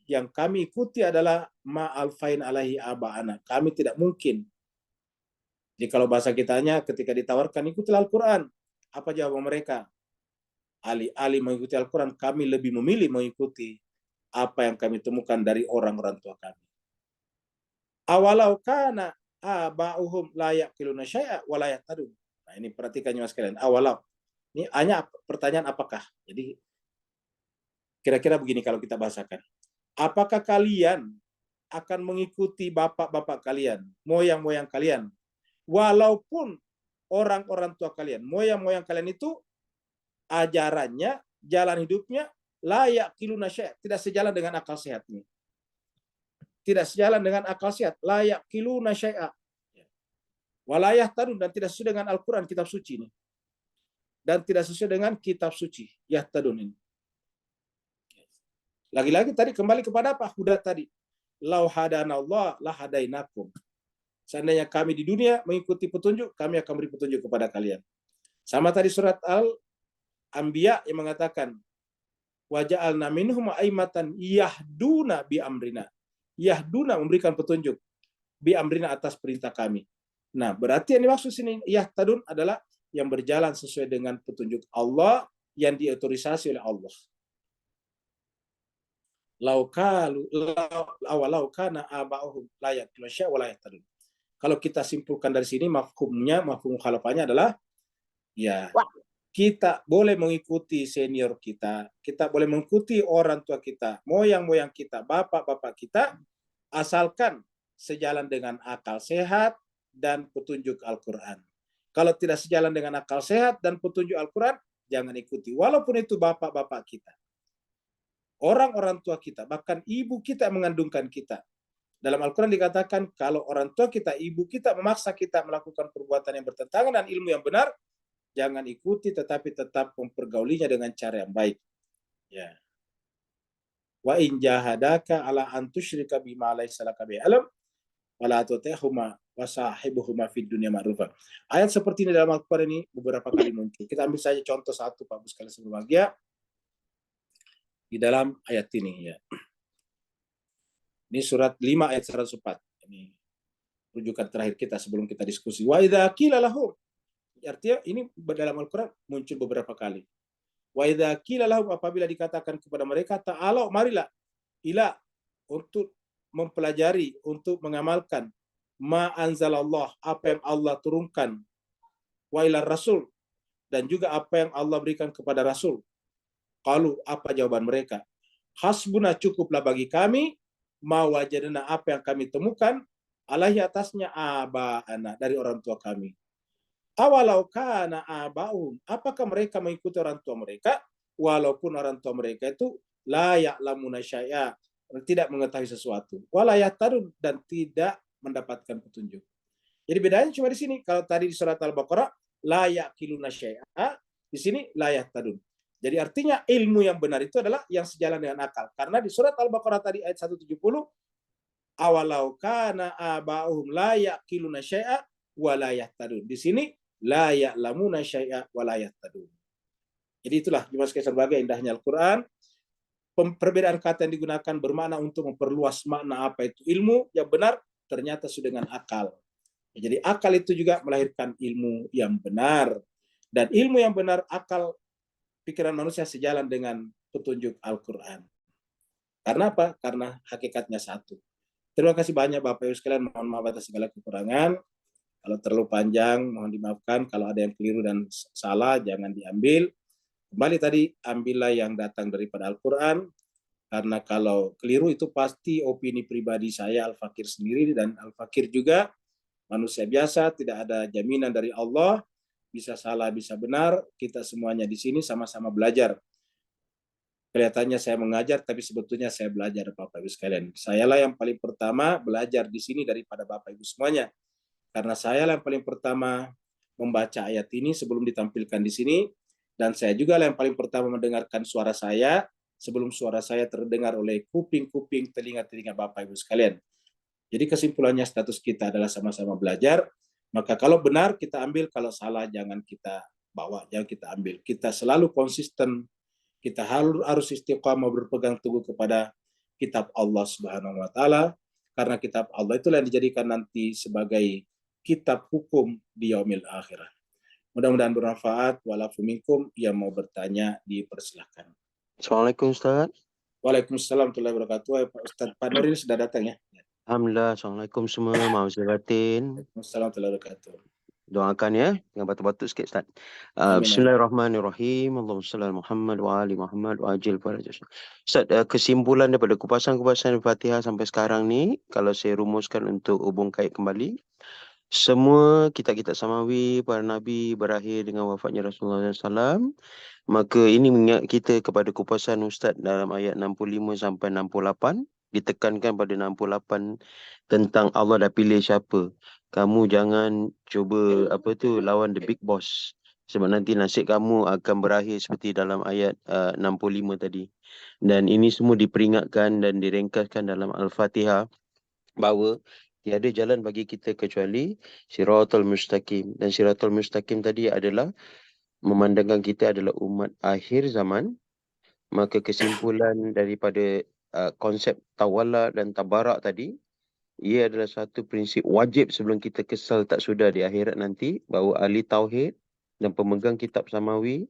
yang kami ikuti adalah ma'alfain alaihi aba'ana. Kami tidak mungkin. Jadi kalau bahasa kitanya ketika ditawarkan ikutilah Al-Quran, apa jawaban mereka? Alih-alih mengikuti Al-Quran, kami lebih memilih mengikuti apa yang kami temukan dari orang-orang tua kami. Awalau kana aba'uhum la yaqiluna syai'a wa la yahtadun. Nah, ini perhatikan Mas sekalian. Awalau. Ini hanya pertanyaan apakah. Jadi kira-kira begini kalau kita bahasakan. Apakah kalian akan mengikuti bapak-bapak kalian, moyang-moyang kalian, walaupun orang-orang tua kalian, moyang-moyang kalian itu ajarannya, jalan hidupnya layak kiluna syai', tidak sejalan dengan akal sehatnya. Tidak sejalan dengan akal sehat, layak kiluna syai'a. Walayah tadun, dan tidak sesuai dengan Al-Quran, kitab suci ini. Dan tidak sesuai dengan kitab suci, yahtadun ini. Lagi-lagi tadi kembali kepada apa? Huda tadi. Lau hadanallah la hadainakum. Seandainya kami di dunia mengikuti petunjuk, kami akan beri petunjuk kepada kalian. Sama tadi surat Al-Anbiya yang mengatakan, waja'alna minhum aimatan yahduna bi amrina. Yahduna, memberikan petunjuk. Bi amrina, atas perintah kami. Nah, berarti yang dimaksud sini yahtadun adalah yang berjalan sesuai dengan petunjuk Allah yang diautorisasi oleh Allah. Law kana aba'uhum la yaqiluna syai'a wa la yahtadun. Kalau kita simpulkan dari sini, mafhumnya, mafhum mukhalafahnya adalah ya, kita boleh mengikuti senior kita, kita boleh mengikuti orang tua kita, moyang-moyang kita, bapak-bapak kita, asalkan sejalan dengan akal sehat dan petunjuk Al-Quran. Kalau tidak sejalan dengan akal sehat dan petunjuk Al-Quran, jangan ikuti. Walaupun itu bapak-bapak kita, orang-orang tua kita, bahkan ibu kita yang mengandungkan kita. Dalam Al-Quran dikatakan, kalau orang tua kita, ibu kita memaksa kita melakukan perbuatan yang bertentangan dengan ilmu yang benar, jangan ikuti, tetapi tetap mempergaulinya dengan cara yang baik. Ya. Wa in jahadaka ala an tusyrika bima laysa laka bihi ilm wala tuti'huma wa sahibuhuma fid dunya ma'rufa. Ayat seperti ini dalam Al-Quran ini beberapa kali muncul. Kita ambil saja contoh satu, Pak Bu sekalian berbahagia, di dalam ayat ini ya. Ini surat 5 ayat 104. Ini rujukan terakhir kita sebelum kita diskusi. Wa idza qila lahum, artinya ini dalam Al-Quran muncul beberapa kali. Wa idza qila lahum, apabila dikatakan kepada mereka, ta'alau, marilah, ila, untuk mempelajari, untuk mengamalkan ma anzalallah, apa yang Allah turunkan, wa ila rasul, dan juga apa yang Allah berikan kepada rasul. Qalu, apa jawaban mereka? Hasbuna, cukuplah bagi kami, ma wajadna, apa yang kami temukan, alaihi, atasnya, aba'ana, dari orang tua kami. Awalau kana aba'uhum, apakah mereka mengikuti orang tua mereka, walaupun orang tua mereka itu la ya'lamuna syai'a, tidak mengetahui sesuatu, wala yahtadun, dan tidak mendapatkan petunjuk. Jadi bedanya cuma di sini. Kalau tadi di surat Al-Baqarah la yaqiluna syai'a, di sini la yahtadun. Jadi artinya ilmu yang benar itu adalah yang sejalan dengan akal. Karena di surat Al-Baqarah tadi ayat 170, awalau kana aba'uhum la yaqiluna syai'a wa la yahtadun. Di sini la ya'lamuna syai'a wa la yahtadun. Jadi itulah jemaah sekalian sebagai indahnya Al-Quran. Perbedaan kata yang digunakan bermakna untuk memperluas makna apa itu ilmu yang benar, ternyata sudah dengan akal. Jadi akal itu juga melahirkan ilmu yang benar. Dan ilmu yang benar, akal, pikiran manusia sejalan dengan petunjuk Al-Quran. Karena apa? Karena hakikatnya satu. Terima kasih banyak Bapak Ibu sekalian. Mohon maaf atas segala kekurangan. Kalau terlalu panjang, mohon dimaafkan. Kalau ada yang keliru dan salah, jangan diambil. Kembali tadi, ambillah yang datang daripada Al-Quran. Karena kalau keliru itu pasti opini pribadi saya, Al-Fakir sendiri, dan Al-Fakir juga manusia biasa, tidak ada jaminan dari Allah, bisa salah, bisa benar. Kita semuanya di sini sama-sama belajar. Kelihatannya saya mengajar, tapi sebetulnya saya belajar, Bapak Ibu sekalian. Sayalah yang paling pertama belajar di sini daripada Bapak Ibu semuanya. Karena saya yang paling pertama membaca ayat ini sebelum ditampilkan di sini, dan saya juga yang paling pertama mendengarkan suara saya sebelum suara saya terdengar oleh kuping-kuping, telinga-telinga Bapak Ibu sekalian. Jadi kesimpulannya status kita adalah sama-sama belajar. Maka kalau benar kita ambil, kalau salah jangan kita bawa, jangan kita ambil. Kita selalu konsisten, kita harus istiqamah berpegang teguh kepada kitab Allah Subhanahu wa taala, karena kitab Allah itulah yang dijadikan nanti sebagai kitab hukum di yaumil akhirah. Mudah-mudahan bermanfaat. Walafu minkum, yang mau bertanya dipersilahkan. Assalamualaikum Ustaz. Waalaikumsalam warahmatullahi wabarakatuh. Pak Ustaz Pak Nuril sudah datang ya? Alhamdulillah. Assalamualaikum semua. Maaf saya batin. Waalaikumsalam warahmatullahi wabarakatuh. Doakan ya, dengan batuk-batuk sikit Ustaz. Amin. Bismillahirrahmanirrahim. Allahumma salli ala Muhammad wa ali Muhammad wa ajil farajah. Ustaz, kesimpulan daripada kupasan-kupasan Fatihah sampai sekarang ni, kalau saya rumuskan untuk hubung kait kembali, semua kitab-kitab samawi, para nabi berakhir dengan wafatnya Rasulullah SAW. Maka ini mengingat kita kepada kupasan Ustaz dalam ayat 65 sampai 68. Ditekankan pada 68 tentang Allah dah pilih siapa. Kamu jangan cuba lawan the big boss. Sebab nanti nasib kamu akan berakhir seperti dalam ayat 65 tadi. Dan ini semua diperingatkan dan diringkaskan dalam Al-Fatihah bahawa tiada jalan bagi kita kecuali Siratul Mustaqim. Dan Siratul Mustaqim tadi adalah memandangkan kita adalah umat akhir zaman. Maka kesimpulan daripada konsep tawalla dan tabarak tadi, ia adalah satu prinsip wajib sebelum kita kesal tak sudah di akhirat nanti, bahawa ahli tauhid dan pemegang kitab samawi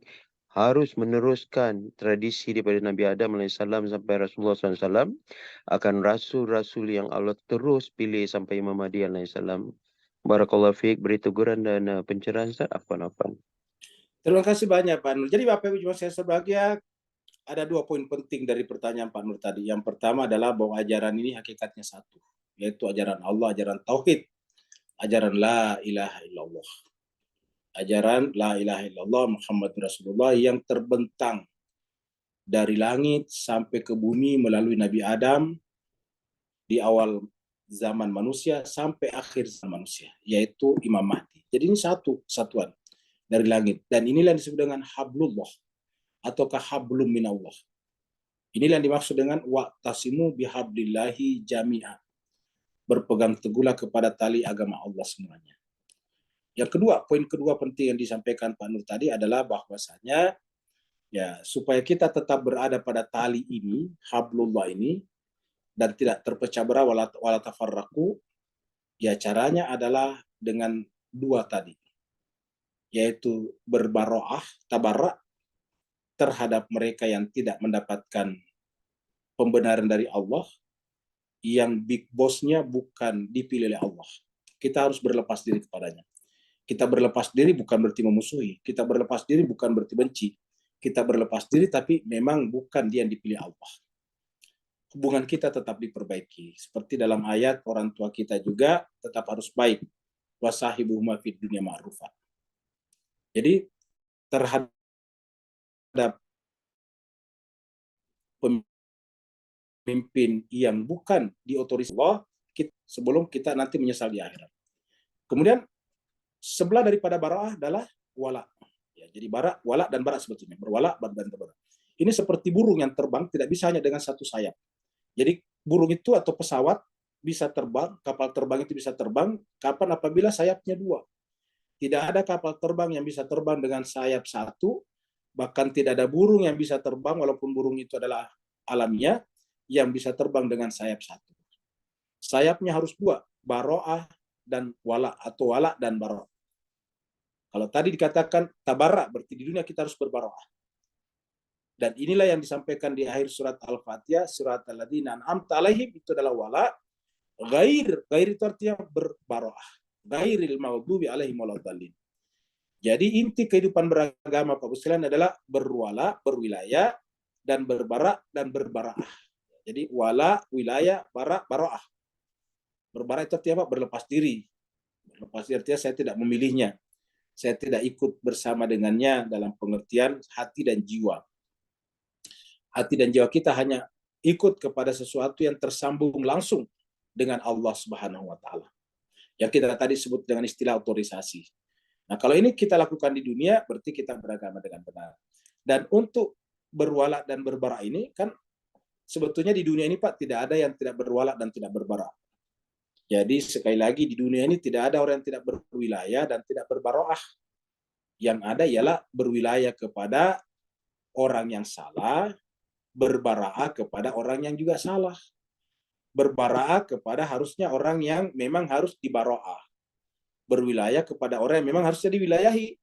harus meneruskan tradisi daripada Nabi Adam AS sampai Rasulullah SAW, akan rasul-rasul yang Allah terus pilih sampai Imam Mahdi AS. Barakallahu fiik, beri teguran dan pencerahan Ustaz. Afwan. Terima kasih banyak Pak Nur. Jadi Bapak Ibu saya sebahagia, ada 2 poin penting dari pertanyaan Pak Nur tadi. Yang pertama adalah bahwa ajaran ini hakikatnya satu, yaitu ajaran Allah, ajaran tauhid, ajaran la ilaha illallah. Ajaran la ilaha illallah Muhammad Rasulullah yang terbentang dari langit sampai ke bumi melalui Nabi Adam di awal zaman manusia sampai akhir zaman manusia, yaitu Imam Mahdi. Jadi ini satuan dari langit. Dan inilah yang disebut dengan hablullah ataukah hablum minallah. Inilah yang dimaksud dengan wa'tasimu bihablillahi jami'a. Berpegang teguhlah kepada tali agama Allah semuanya. Yang kedua, poin kedua penting yang disampaikan Pak Nur tadi adalah bahwasanya ya supaya kita tetap berada pada tali ini, hablullah ini, dan tidak terpecah belah wala tafarraqu, ya caranya adalah dengan 2 tadi, yaitu berbaroah, tabarrak terhadap mereka yang tidak mendapatkan pembenaran dari Allah, yang big boss-nya bukan dipilih oleh Allah. Kita harus berlepas diri kepadanya. Kita berlepas diri bukan berarti memusuhi. Kita berlepas diri bukan berarti benci. Kita berlepas diri tapi memang bukan dia yang dipilih Allah. Hubungan kita tetap diperbaiki. Seperti dalam ayat, orang tua kita juga tetap harus baik. Wasahibuhuma fid dunya ma'rufah. Jadi terhadap pemimpin yang bukan diotorisasi Allah, sebelum kita nanti menyesal di akhirat. Kemudian sebelah daripada bara'ah adalah wala. Ya, jadi wala dan bara sebetulnya. Berwala dan berwala. Ini seperti burung yang terbang, tidak bisa hanya dengan satu sayap. Jadi burung itu atau pesawat bisa terbang, kapal terbang itu bisa terbang, kapan apabila sayapnya 2. Tidak ada kapal terbang yang bisa terbang dengan sayap 1, bahkan tidak ada burung yang bisa terbang, walaupun burung itu adalah alamiah, yang bisa terbang dengan sayap 1. Sayapnya harus 2, baro'ah dan wala, atau wala dan baro'ah. Kalau tadi dikatakan tabarra, berarti di dunia kita harus berbaro'ah. Dan inilah yang disampaikan di akhir surat Al-Fatihah, surat Alladzina an'amta alaihim, itu adalah wala. Ghair itu artinya berbaro'ah. Ghairil maghdubi alaihim waladdallin. Jadi inti kehidupan beragama Pak Buslan adalah berwala, berwilayah, dan berbara dan berbaraah. Jadi wala, wilayah, bara, baro'ah. Berbara itu artinya apa? Berlepas diri. Lepas artinya saya tidak memilihnya. Saya tidak ikut bersama dengannya dalam pengertian hati dan jiwa. Hati dan jiwa kita hanya ikut kepada sesuatu yang tersambung langsung dengan Allah Subhanahu wa taala. Yang kita tadi sebut dengan istilah otorisasi. Nah, kalau ini kita lakukan di dunia, berarti kita beragama dengan benar. Dan untuk berwala dan berbara ini kan sebetulnya di dunia ini Pak tidak ada yang tidak berwala dan tidak berbara. Jadi sekali lagi di dunia ini tidak ada orang yang tidak berwilayah dan tidak berbaroah. Yang ada ialah berwilayah kepada orang yang salah, berbaraah kepada orang yang juga salah. Berbaraah kepada harusnya orang yang memang harus dibaroah. Berwilayah kepada orang yang memang harusnya diwilayahi.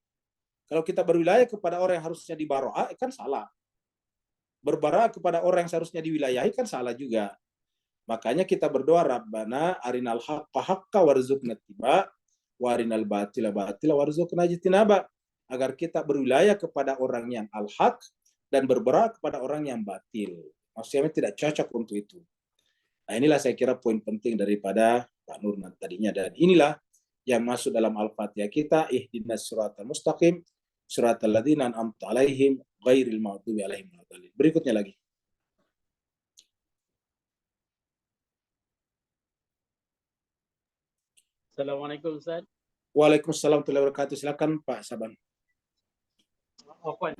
Kalau kita berwilayah kepada orang yang harusnya dibaroah, kan salah. Berbaraah kepada orang yang seharusnya diwilayahi kan salah juga. Makanya kita berdoa, Rabbana arinal haqqa haqqa warzuqna tiba, warinal batila batila warzuqna jitinaba. Agar kita berwilayah kepada orang yang al-haq dan berberak kepada orang yang batil. Maksudnya tidak cocok untuk itu. Nah, inilah saya kira poin penting daripada Pak Nur tadinya. Dan inilah yang masuk dalam Al-Fatihah kita, ihdinas siratal mustaqim, siratal ladzina an'amta alaihim, ghairil maghdubi alaihim waladdallin. Berikutnya lagi. Assalamualaikum Ustaz. Waalaikumsalam warahmatullahi wabarakatuh. Silakan Pak Saban. Afwan.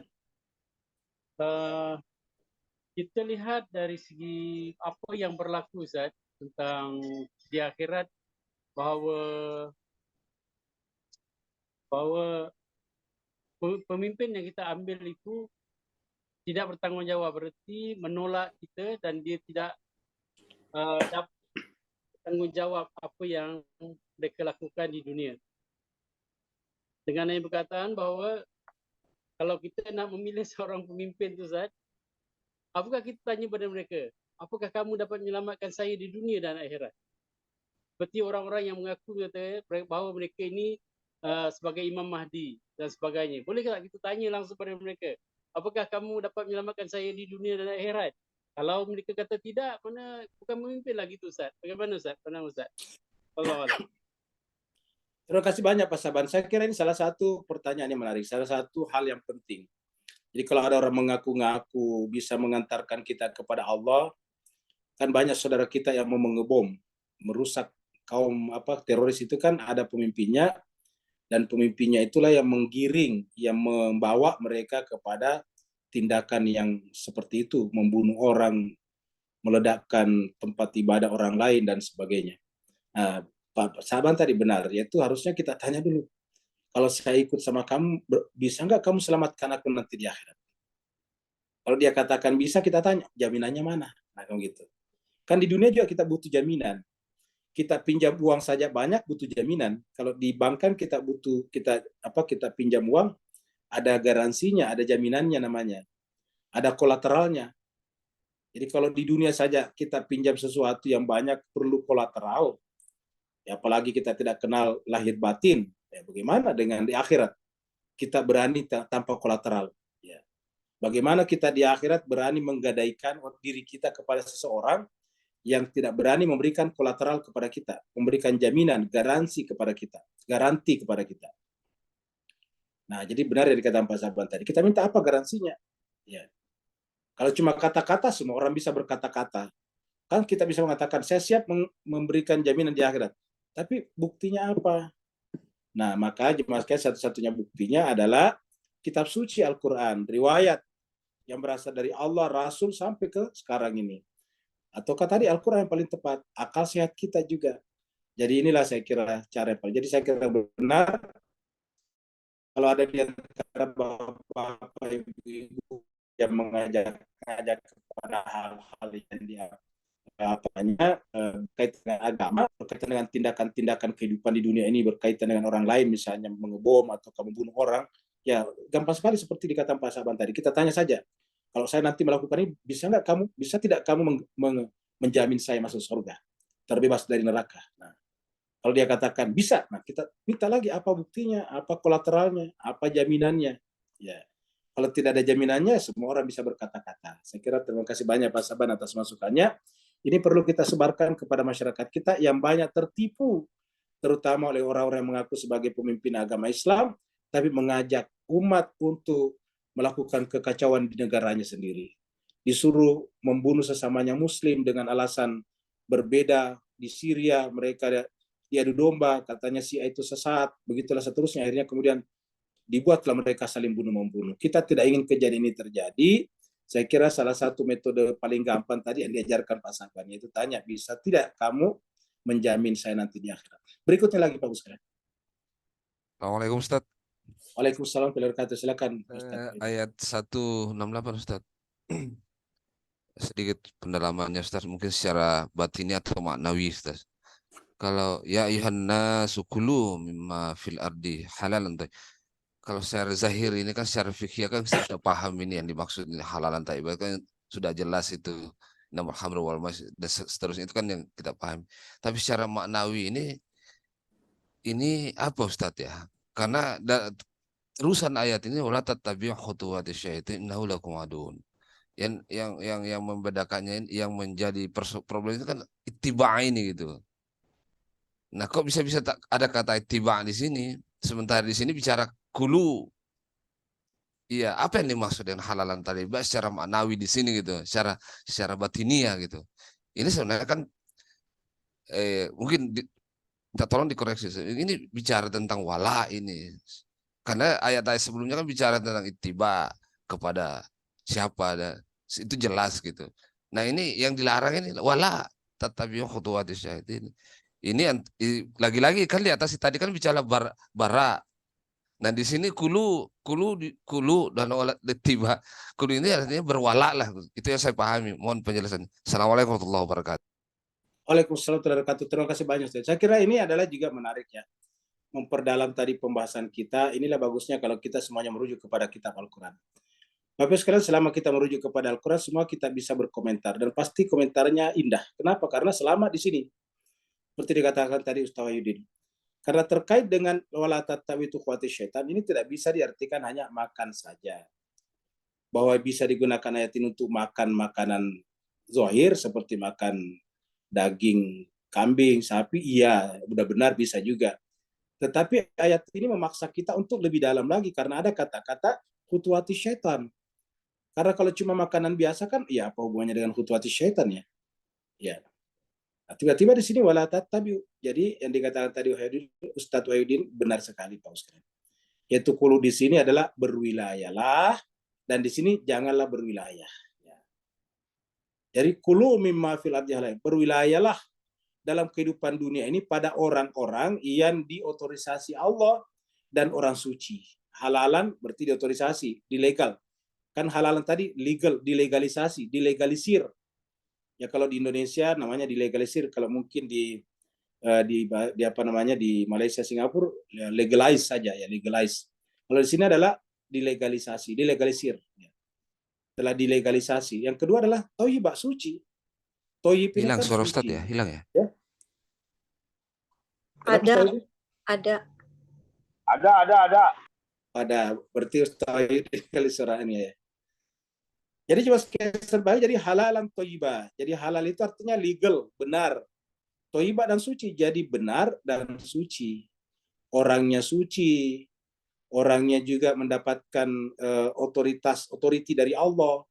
Kita lihat dari segi apa yang berlaku Ustaz tentang di akhirat bahawa pemimpin yang kita ambil itu tidak bertanggungjawab, berarti menolak kita dan dia tidak dapat tanggungjawab apa yang mereka lakukan di dunia. Dengan yang perkataan bahawa kalau kita nak memilih seorang pemimpin tu Ustaz, apakah kita tanya pada mereka, apakah kamu dapat menyelamatkan saya di dunia dan akhirat? Seperti orang-orang yang mengaku kata bahawa mereka ini sebagai Imam Mahdi dan sebagainya. Bolehkah kita tanya langsung pada mereka, apakah kamu dapat menyelamatkan saya di dunia dan akhirat? Kalau mereka kata tidak, mana bukan memimpin lagi tu Ustaz. Bagaimana Ustaz? Pernah Ustaz? Allah Allah. Terima kasih banyak Pak Saban. Saya kira ini salah satu pertanyaan yang menarik, salah satu hal yang penting. Jadi kalau ada orang mengaku-ngaku bisa mengantarkan kita kepada Allah, kan banyak saudara kita yang mau mengebom, merusak kaum teroris itu kan ada pemimpinnya, dan pemimpinnya itulah yang menggiring, yang membawa mereka kepada tindakan yang seperti itu, membunuh orang, meledakkan tempat ibadah orang lain dan sebagainya. Nah, Pak Saban tadi benar, yaitu harusnya kita tanya dulu, kalau saya ikut sama kamu, bisa nggak kamu selamatkan aku nanti di akhirat? Kalau dia katakan bisa, kita tanya, jaminannya mana? Nah, kayak gitu. Kan di dunia juga kita butuh jaminan. Kita pinjam uang saja banyak butuh jaminan. Kalau di bank kan kita butuh, kita pinjam uang, ada garansinya, ada jaminannya namanya. Ada kolateralnya. Jadi kalau di dunia saja kita pinjam sesuatu yang banyak perlu kolateral, ya apalagi kita tidak kenal lahir batin, ya bagaimana dengan di akhirat? Kita berani tanpa kolateral. Ya. Bagaimana kita di akhirat berani menggadaikan diri kita kepada seseorang yang tidak berani memberikan kolateral kepada kita, memberikan jaminan, garansi kepada kita, garanti kepada kita. Nah, jadi benar yang dikatakan Pak Saban tadi. Kita minta apa garansinya? Ya. Kalau cuma kata-kata, semua orang bisa berkata-kata. Kan kita bisa mengatakan, saya siap memberikan jaminan di akhirat. Tapi buktinya apa? Nah, maka satu-satunya buktinya adalah kitab suci Al-Quran, riwayat yang berasal dari Allah, Rasul, sampai ke sekarang ini. Ataukah tadi Al-Quran yang paling tepat, akal sehat kita juga. Jadi inilah saya kira cara yang paling. Jadi saya kira benar, kalau ada di antara bapak-bapak, ibu-ibu yang mengajak kepada hal-hal yang dia berkaitan dengan agama, berkaitan dengan tindakan-tindakan kehidupan di dunia ini, berkaitan dengan orang lain, misalnya mengebom atau membunuh orang, ya gampang sekali seperti dikatakan Pak Saban tadi. Kita tanya saja, kalau saya nanti melakukan ini, bisa tidak kamu menjamin saya masuk surga, terbebas dari neraka? Nah, kalau dia katakan bisa, nah kita minta lagi apa buktinya, apa kolateralnya, apa jaminannya. Ya, kalau tidak ada jaminannya, semua orang bisa berkata-kata. Saya kira terima kasih banyak Pak Saban atas masukannya. Ini perlu kita sebarkan kepada masyarakat kita yang banyak tertipu terutama oleh orang-orang yang mengaku sebagai pemimpin agama Islam, tapi mengajak umat untuk melakukan kekacauan di negaranya sendiri. Disuruh membunuh sesamanya muslim dengan alasan berbeda. Di Syria mereka diadu domba, katanya Syiah itu sesat, begitulah seterusnya. Akhirnya kemudian dibuatlah mereka saling bunuh-membunuh. Kita tidak ingin kejadian ini terjadi. Saya kira salah satu metode paling gampang tadi yang diajarkan Pak Sabani itu tanya, bisa tidak kamu menjamin saya nanti di akhirat. Berikutnya lagi Pak Ustaz. Assalamualaikum Ustaz. Waalaikumsalam warahmatullahi wabarakatuh. Silakan Ustaz. Ayat 168 Ustaz. Sedikit pendalamannya Ustaz, mungkin secara batini atau maknawi Ustaz. Kalau ya ayuhan nasu kulu mimma fil ardi halalan. Kalau secara zahir ini kan secara fikih kan kita paham ini yang dimaksud ini halalan thayyibah kan sudah jelas itu. Nama hamr wal mas dan seterusnya itu kan yang kita paham. Tapi secara maknawi ini apa Ustaz ya? Karena terusan ayat ini wala tattabi'u khutuwati syaitan innahu lakum aduun. Yang membedakannya, yang menjadi problem itu kan ittiba' ini gitu. Nah, kok bisa ada kata ittiba' di sini, sementara di sini bicara kulu. Iya, apa yang dimaksud dengan halalan tadi? Secara maknawi di sini gitu, secara batinia gitu. Ini sebenarnya kan mungkin kita tolong dikoreksi. Ini bicara tentang wala ini. Karena ayat-ayat sebelumnya kan bicara tentang ittiba kepada siapa, itu jelas gitu. Nah, ini yang dilarang ini wala tattabi'u khutuwati syaitan. Ini lagi-lagi kan di atas tadi kan bicara bara. Nah di sini kulu dan tiba kulu ini artinya berwala lah. Itu yang saya pahami. Mohon penjelasan. Assalamualaikum warahmatullahi wabarakatuh. Waalaikumsalam warahmatullahi wabarakatuh. Terima kasih banyak Ustaz. Saya kira ini adalah juga menarik ya. Memperdalam tadi pembahasan kita. Inilah bagusnya kalau kita semuanya merujuk kepada kitab Al-Quran. Bapak sekalian, selama kita merujuk kepada Al-Quran, semua kita bisa berkomentar dan pasti komentarnya indah. Kenapa? Karena selama di sini, seperti dikatakan tadi Ustaz Wahyudin. Karena terkait dengan wala tattabi'u khutuwati syaitan, ini tidak bisa diartikan hanya makan saja. Bahwa bisa digunakan ayat ini untuk makan makanan zahir seperti makan daging kambing, sapi, iya, benar-benar bisa juga. Tetapi ayat ini memaksa kita untuk lebih dalam lagi karena ada kata-kata khutuwati syaitan. Karena kalau cuma makanan biasa kan, ya apa hubungannya dengan khutuwati syaitan ya? Ya. Nah, tiba-tiba di sini wala tattabi'u. Jadi yang dikatakan tadi Ustadz Wahyudin benar sekali Pak Ustadz. Yaitu kulu di sini adalah berwilayalah dan di sini janganlah berwilayah. Ya. Jadi kulu mimma fil ardi halalan. Berwilayalah dalam kehidupan dunia ini pada orang-orang yang diotorisasi Allah dan orang suci. Halalan berarti diotorisasi, dilegal. Kan halalan tadi legal, dilegalisasi, dilegalisir. Ya kalau di Indonesia namanya dilegalisir, kalau mungkin di apa namanya di Malaysia, Singapura ya legalize saja ya, legalize. Kalau di sini adalah dilegalisasi, dilegalisir. Ya. Telah dilegalisasi. Yang kedua adalah thayyibah, suci. Thayyib Hilang kan suara suci. Ustaz ya, hilang ya? Ya. Ada. Berarti thayyib dilegalisirnya ya. Jadi cuma sebagai jadi halalan thayyibah. Jadi halal itu artinya legal, benar. Thayyibah dan suci, jadi benar dan suci. Orangnya suci, orangnya juga mendapatkan otoriti dari Allah.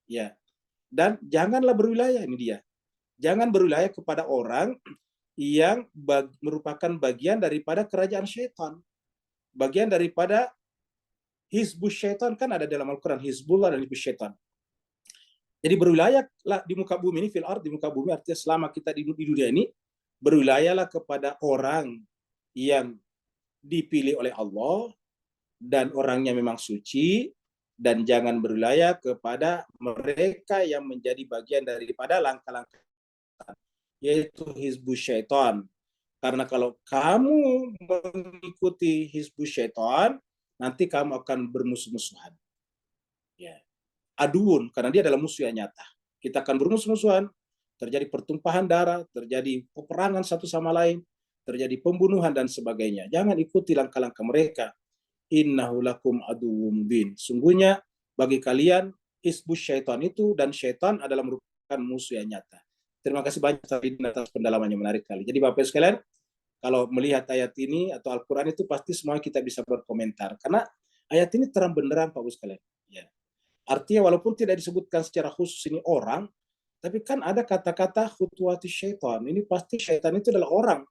Ya. Dan janganlah berwilayah, ini dia. Jangan berwilayah kepada orang yang merupakan bagian daripada kerajaan syaitan. Bagian daripada hizbus syaitan, kan ada dalam Al-Quran, hizbullah dan hizbus syaitan. Jadi berwilayahlah di muka bumi ini, fil ard, di muka bumi artinya selama kita di dunia ini, berwilayahlah kepada orang yang dipilih oleh Allah dan orangnya memang suci, dan jangan berwilayah kepada mereka yang menjadi bagian daripada langkah-langkah yaitu hizbus syaitan. Karena kalau kamu mengikuti hizbus syaitan, nanti kamu akan bermusuh-musuhan. Ya. Aduun, karena dia adalah musuh yang nyata. Kita akan bermusuh-musuhan, terjadi pertumpahan darah, terjadi peperangan satu sama lain, terjadi pembunuhan dan sebagainya. Jangan ikuti langkah-langkah mereka. Innahu lakum aduwwum mubin. Sungguhnya bagi kalian hizbus syaitan itu, dan syaitan adalah merupakan musuh yang nyata. Terima kasih banyak atas pendalamannya, menarik kali. Jadi Bapak sekalian, kalau melihat ayat ini atau Al-Quran itu pasti semua kita bisa berkomentar. Karena ayat ini terang benderang Pak Ibu sekalian. Ya. Artinya walaupun tidak disebutkan secara khusus ini orang, tapi kan ada kata-kata khutuwati syaitan. Ini pasti syaitan itu adalah orang.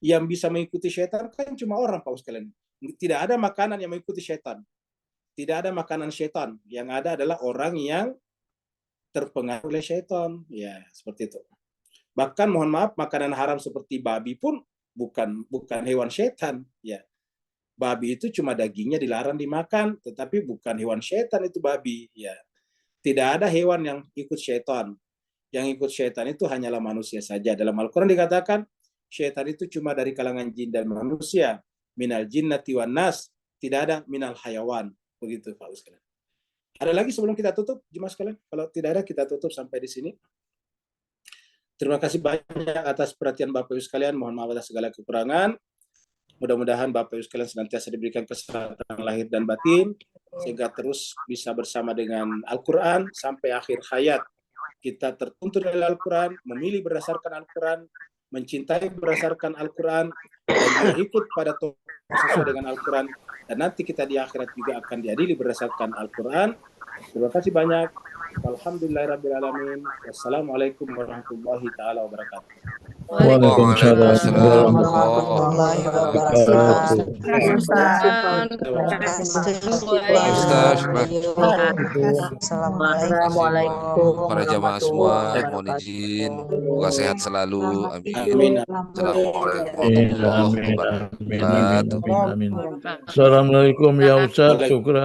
Yang bisa mengikuti syaitan kan cuma orang Pak Ibu sekalian. Tidak ada makanan yang mengikuti syaitan. Tidak ada makanan syaitan. Yang ada adalah orang yang terpengaruh oleh syaitan. Ya, seperti itu. Bahkan mohon maaf, makanan haram seperti babi pun bukan hewan syaitan. Ya. Babi itu cuma dagingnya dilarang dimakan, tetapi bukan hewan syaitan itu babi. Ya. Tidak ada hewan yang ikut syaitan. Yang ikut syaitan itu hanyalah manusia saja. Dalam Al-Quran dikatakan, syaitan itu cuma dari kalangan jin dan manusia. Minal jinnati wan nas, tidak ada minal hayawan. Begitu Pak sekalian. Ada lagi sebelum kita tutup, jemaah sekalian? Kalau tidak ada, kita tutup sampai di sini. Terima kasih banyak atas perhatian Bapak Ibu sekalian. Mohon maaf atas segala kekurangan. Mudah-mudahan Bapak Ibu sekalian senantiasa diberikan kesehatan lahir dan batin, sehingga terus bisa bersama dengan Al-Quran sampai akhir hayat. Kita tertuntut oleh Al-Quran, memilih berdasarkan Al-Quran, mencintai berdasarkan Al-Quran, dan juga ikut pada sesuai dengan Al-Quran. Dan nanti kita di akhirat juga akan diadili berdasarkan Al-Quran. Terima kasih banyak. Alhamdulillahirrabbilalamin. Wassalamualaikum warahmatullahi ta'ala wabarakatuh. Waalaikumsalam warahmatullahi wabarakatuh. Assalamualaikum para jamaah semua, mohon izin, semoga sehat selalu, amin. Assalamualaikum warahmatullahi wabarakatuh. Assalamualaikum ya Ustaz, syukran.